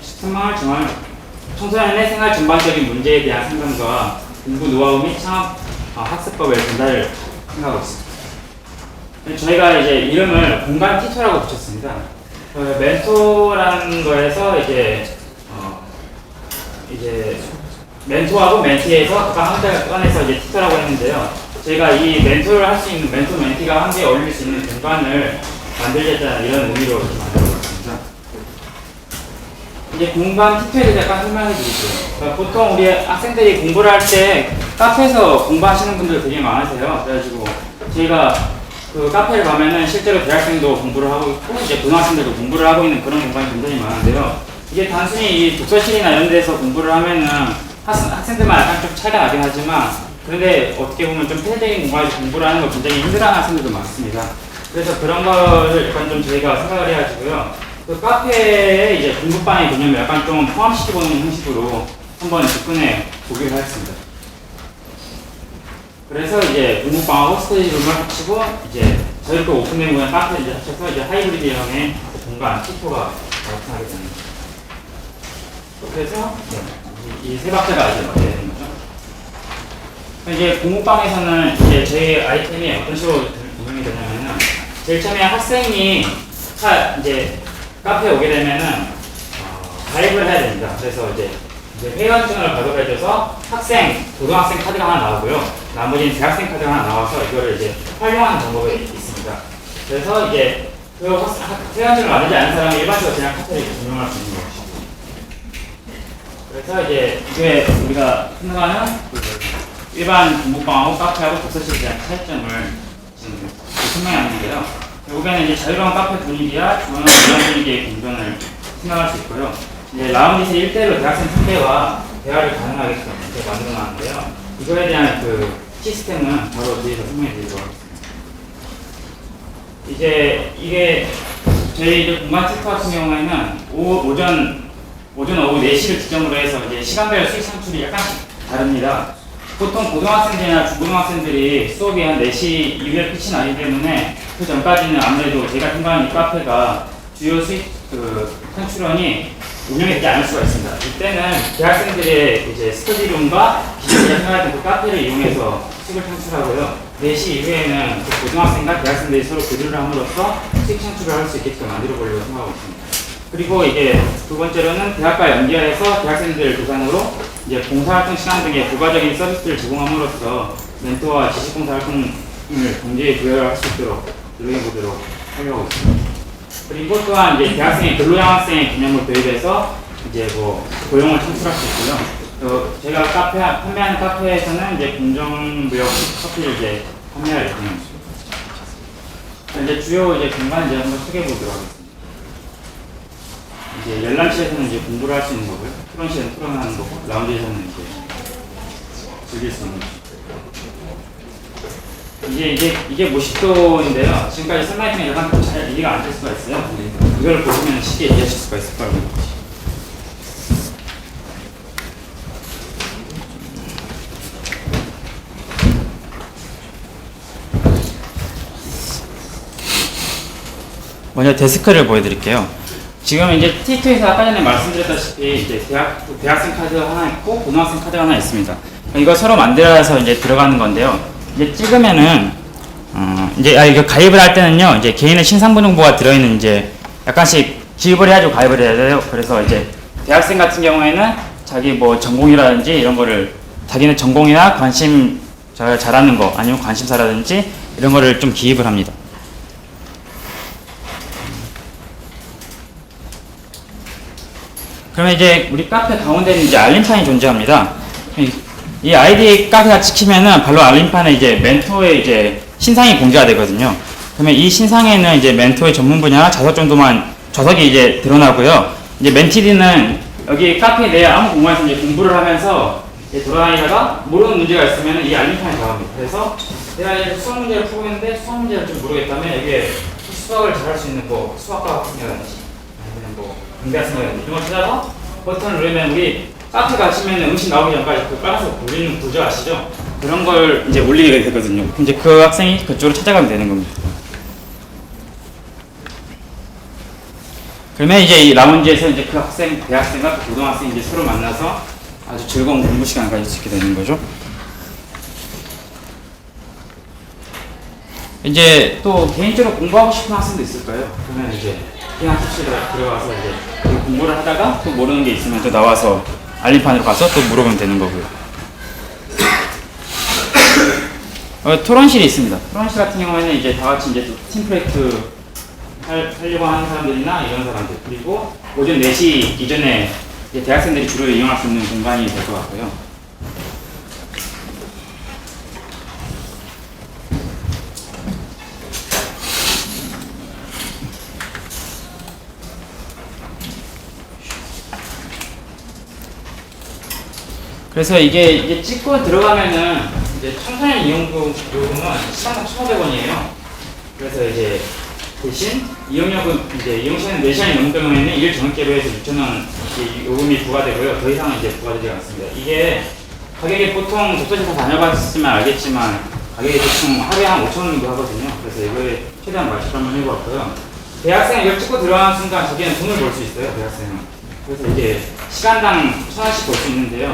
생활 전반적인 문제에 대한 상담과 공부 노하우 및 창업 학습법의 전달을 생각하고 있습니다. 저희가 이제 이름을 공간 티처라고 붙였습니다. 멘토라는 거에서 이제 멘토하고 멘티에서 각각 한 대를 꺼내서 이제 티처라고 했는데요. 저희가 이 멘토를 할 수 있는 멘토 멘티가 함께 어울릴 수 있는 공간을 만들겠다는 이런 의미로 만들어봤습니다. 이제 공간 티처에 대해서 약간 설명해 드릴게요. 그러니까 보통 우리 학생들이 공부를 할 때 카페에서 공부하시는 분들 되게 많으세요. 그래가지고 저희가 그 카페를 가면은 실제로 대학생도 공부를 하고 있고 이제 고등학생들도 공부를 하고 있는 그런 공간이 굉장히 많은데요. 이게 단순히 이 독서실이나 이런 데서 공부를 하면은 학생들만 약간 좀 차이가 나긴 하지만 그런데 어떻게 보면 좀 폐쇄적인 공간에서 공부를 하는 거 굉장히 힘들어하는 학생들도 많습니다. 그래서 그런 거를 약간 좀 저희가 생각을 해가지고요. 그 카페에 이제 공부방의 개념을 약간 좀 포함시켜보는 형식으로 한번 접근해 보기로 하였습니다. 그래서 이제 공부방하고 스터디룸을 합치고 이제 저희 또 오픈된 공간 카페를 이제 합쳐서 이제 하이브리드형의 공간 티토가 나타나게 됩니다. 그래서 이 세 박자가 이제 맞게 되는 거죠. 이제 공부방에서는 이제 저희 아이템이 어떤 식으로 운영이 되냐면은 제일 처음에 학생이 이제 카페에 오게 되면은 가입을 해야 됩니다. 그래서 이제 회원증을 발급해줘서 고등학생 카드가 하나 나오고요. 나머지는 대학생 카드가 하나 나와서 이거를 이제 활용하는 방법이 있습니다. 그래서 이제 그 회원증을 만들지 않은 사람이 일반적으로 그냥 카페를 운영할 수 있는 것이고. 그래서 이제 이게 우리가 생각하는 일반 공부방하고 카페하고 독서실에 대한 차이점을 지금 설명하는데요. 결국에는 이제 자유로운 카페 분위기와 주어는 이런 분위기의 공존을 생각할 수 있고요. 이제 라운지에서 1대1로 대학생 상대와 대화를 가능하게끔 이렇게 만들어놨는데요. 이거에 대한 그 시스템은 바로 뒤에서 설명해 드리도록 하겠습니다. 이제 이게 저희 이제 공간 티토 같은 경우에는 오전 오후 4시를 기점으로 해서 이제 시간별 수익 창출이 약간씩 다릅니다. 보통 고등학생들이나 중고등학생들이 수업이 한 4시 이후에 끝이 나기 때문에 그 전까지는 아무래도 제가 생각하는 이 카페가 주요 수익 창출원이 운영이 되지 않을 수가 있습니다. 이때는 대학생들의 이제 스터디룸과 기존에 생각했던 그 카페를 이용해서 수익을 창출하고요. 4시 이후에는 그 고등학생과 대학생들이 서로 교류를 함으로써 수익 창출을 할 수 있게끔 만들어 보려고 생각하고 있습니다. 그리고 이제 두 번째로는 대학과 연계해서 대학생들 대상으로 이제 봉사활동 시간 등의 부가적인 서비스를 제공함으로써 멘토와 지식봉사활동을 동시에 부여할 수 있도록 노력해보도록 하려고 있습니다. 그리고 또한 이제 대학생의 근로장학생의 개념을 도입해서 이제 고용을 창출할 수 있고요. 또 제가 판매하는 카페에서는 이제 공정무역 커피를 이제 판매할 예정입니다. 이제 주요 이제 공간 이제 한번 소개해 보도록 하겠습니다. 이제 열람실에서는 이제 공부를 할 수 있는 거고요. 토론실에는 토론하는 거고, 라운지에서는 이제 즐길 수 있는 거죠. 이게 50도인데요. 지금까지 설명했던 약간 잘 이해가 안 될 수가 있어요. 이걸 보시면 쉽게 이해하실 수가 있을 거라고. 먼저 데스크를 보여드릴게요. 지금 이제 T2에서 아까 전에 말씀드렸다시피 이제 대학생 카드 하나 있고 고등학생 카드가 하나 있습니다. 이거 서로 만들어서 이제 들어가는 건데요. 이제 찍으면은 이거 가입을 할 때는요. 이제 개인의 신상부 정보가 들어있는 이제 약간씩 기입을 해가지고 가입을 해야 돼요. 그래서 이제 대학생 같은 경우에는 자기 전공이라든지 이런 거를 자기는 전공이나 관심 잘하는 거 아니면 관심사라든지 이런 거를 좀 기입을 합니다. 그러면 이제 우리 카페 가운데는 이제 알림판이 존재합니다. 이 아이디 카페가 찍히면은 바로 알림판에 이제 멘토의 이제 신상이 공개가 되거든요. 그러면 이 신상에는 이제 멘토의 전문 분야 좌석 정도만 좌석이 이제 드러나고요. 이제 멘티디는 여기 카페 내에 아무 공간에서 이제 공부를 하면서 이제 돌아다니다가 모르는 문제가 있으면 이 알림판에 나옵니다. 그래서 내가 이제 수학 문제를 풀고 있는데 수학 문제를 좀 모르겠다면 여기에 수학을 잘할 수 있는 뭐 수학과 같은 거라든지 아니면 뭐 공대 같은 거라든지 이런 걸 찾아서 버튼을 누르면 우리 카페 가시면 음식 나오기 전까지 그 빨간색 올리는 구조 아시죠? 그런 걸 이제 올리게 되거든요. 이제 그 학생이 그쪽으로 찾아가면 되는 겁니다. 그러면 이제 이 라운지에서 이제 그 학생, 대학생과 그 고등학생이 이제 서로 만나서 아주 즐거운 공부 시간을 가질 수 있게 되는 거죠. 이제 또 개인적으로 공부하고 싶은 학생도 있을 거예요. 그러면 이제 그냥 학습실에 들어가서 이제 그 공부를 하다가 또 모르는 게 있으면 또 나와서 알림판으로 가서 또 물어보면 되는 거고요. 토론실이 있습니다. 토론실 같은 경우에는 이제 다 같이 이제 팀 프로젝트 하려고 하는 사람들이나 이런 사람들, 그리고 오전 4시 이전에 이제 대학생들이 주로 이용할 수 있는 공간이 될 것 같고요. 그래서 이게 이제 찍고 들어가면은 이제 청소년 요금은 시간당 1,500원이에요. 그래서 이제 대신 이용료금 이제 이용 시간은 4시간이 넘는 경우에는 일 정액계로 해서 6,000원 요금이 부과되고요. 더 이상은 이제 부과되지 않습니다. 이게 가격이 보통 독서실에서 다녀봤으면 알겠지만 가격이 대충 하루에 한 5,000원 정도 하거든요. 그래서 이거에 최대한 맞춰서 한번 해보았고요. 대학생은 이걸 찍고 들어가는 순간 자기는 돈을 벌 수 있어요. 대학생은. 그래서 이제 시간당 1,000원씩 벌 수 있는데요.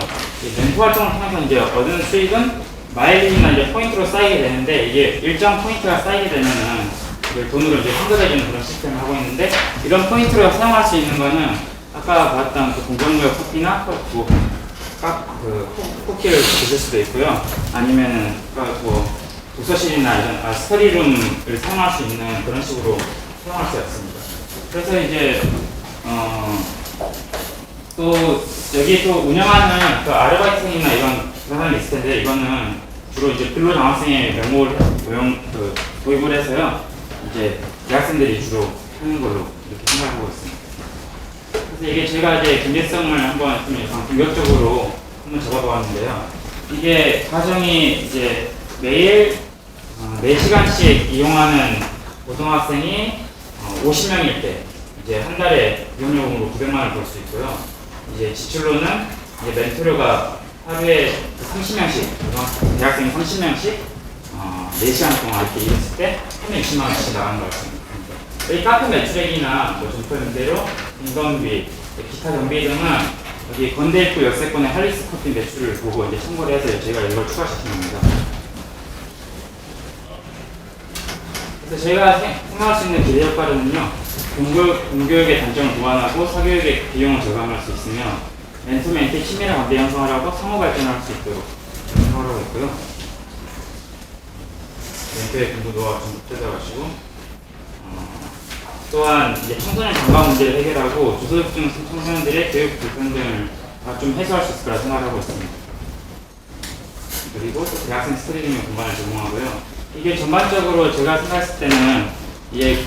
멘토 활동을 통해서 이제 얻은 수익은 마일리지나 이제 포인트로 쌓이게 되는데, 이게 일정 포인트가 쌓이게 되면은 이걸 돈으로 이제 환급해주는 그런 시스템을 하고 있는데, 이런 포인트로 사용할 수 있는 거는 아까 봤던 그 공정무역 커피나 쿠키를 드실 수도 있고요. 아니면은 뭐 독서실이나 이런 스터디룸을 사용할 수 있는 그런 식으로 사용할 수 있습니다. 그래서 이제 또 여기 또 운영하는 그 아르바이트생이나 이런 사람이 있을 텐데, 이거는 주로 이제 근로장학생의 명목을 도입을 해서요. 이제 대학생들이 주로 하는 걸로 이렇게 생각하고 있습니다. 그래서 이게 제가 이제 경제성을 한번 좀 공격적으로 한번 적어보았는데요. 이게 가정이 이제 매일 4시간씩 이용하는 고등학생이 50명일 때 이제 한 달에 이용료금으로 900만 원을 벌 수 있고요. 이제 지출로는 이제 멘토료가 하루에 30명씩, 대학생이 30명씩 4시간 동안 이렇게 일했을 때 360만 원씩 나가는 것 같습니다. 여기 카페 매출액이나 뭐 점포임대로 인건비, 기타 경비 등은 여기 건대입구 역세권의 할리스 커피 매출을 보고 이제 참고를 해서 저희가 이걸 추가시킨 겁니다. 그래서 저희가 생각할 수 있는 기대 효과는요, 공교육의 단점을 보완하고 사교육의 비용을 절감할 수 있으며 멘토-멘티 친밀한 관계 형성하라고 상호 발전할 수 있도록 생각하고 있고요. 멘토의 공부 노하우 좀 찾아가시고, 또한 이제 청소년 장가 문제를 해결하고 저소득층 청소년들의 교육 불평등을 좀 해소할 수 있을 거라 생각하고 있습니다. 그리고 또 대학생 스터디룸의 공간을 제공하고요. 이게 전반적으로 제가 생각했을 때는 이게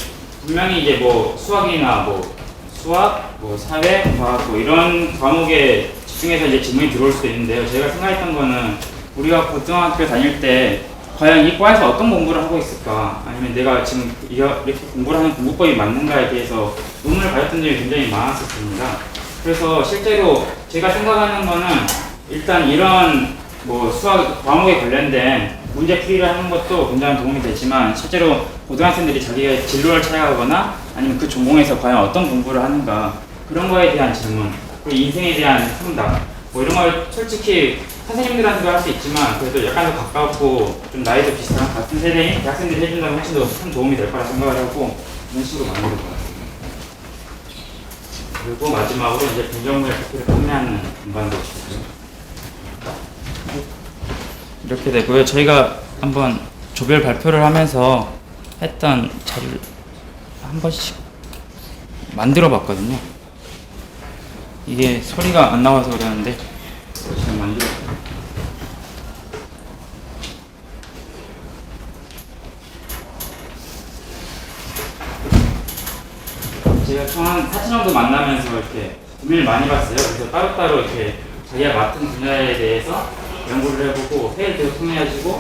분명히 이제 뭐 수학이나 뭐 수학, 뭐 사회, 과학 뭐 이런 과목에 집중해서 이제 질문이 들어올 수도 있는데요. 제가 생각했던 거는 우리가 고등학교 다닐 때 과연 이 과에서 어떤 공부를 하고 있을까, 아니면 내가 지금 이렇게 공부를 하는 공부법이 맞는가에 대해서 의문을 가졌던 적이 굉장히 많았었습니다. 그래서 실제로 제가 생각하는 거는 일단 이런 뭐 수학 과목에 관련된 문제 풀이를 하는 것도 굉장히 도움이 되지만, 실제로 고등학생들이 자기가 진로를 찾아가거나 아니면 그 전공에서 과연 어떤 공부를 하는가, 그런 거에 대한 질문, 그리고 인생에 대한 생각, 뭐 이런 걸 솔직히 선생님들한테도 할 수 있지만 그래도 약간 더 가깝고 좀 나이도 비슷한 같은 세대인 대학생들이 해준다면 훨씬 더 큰 도움이 될 거라 생각을 하고 이런 식으로 만든 것 같습니다. 그리고 마지막으로 이제 공정무역 커피를 판매하는 공간도 있습니다. 이렇게 되고요. 저희가 한번 조별 발표를 하면서 했던 자료를 한 번씩 만들어 봤거든요. 이게 소리가 안 나와서 그러는데 지금 만들어. 제가 총 한 4천 정도 만나면서 이렇게 고민을 많이 봤어요. 그래서 따로따로 이렇게 자기가 맡은 분야에 대해서 연구를 해보고 회의를 계속 통해가지고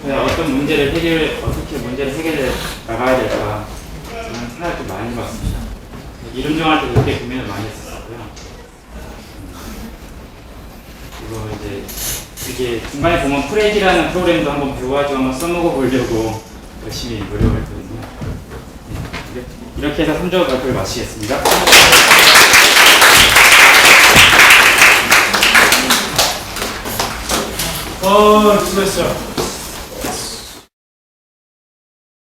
어떤 문제를 어떻게 문제를 해결해 나가야 될까 저는 생각을 좀 많이 해봤습니다. 이론 정할 때 그렇게 고민을 많이 했었고요. 그리고 이제 이게 중간에 보면 프레지라는 프로그램도 한번 배워가지고 한번 써먹어 보려고 열심히 노력을 했거든요. 네, 이렇게 해서 3조 발표를 마치겠습니다. 수고했어요.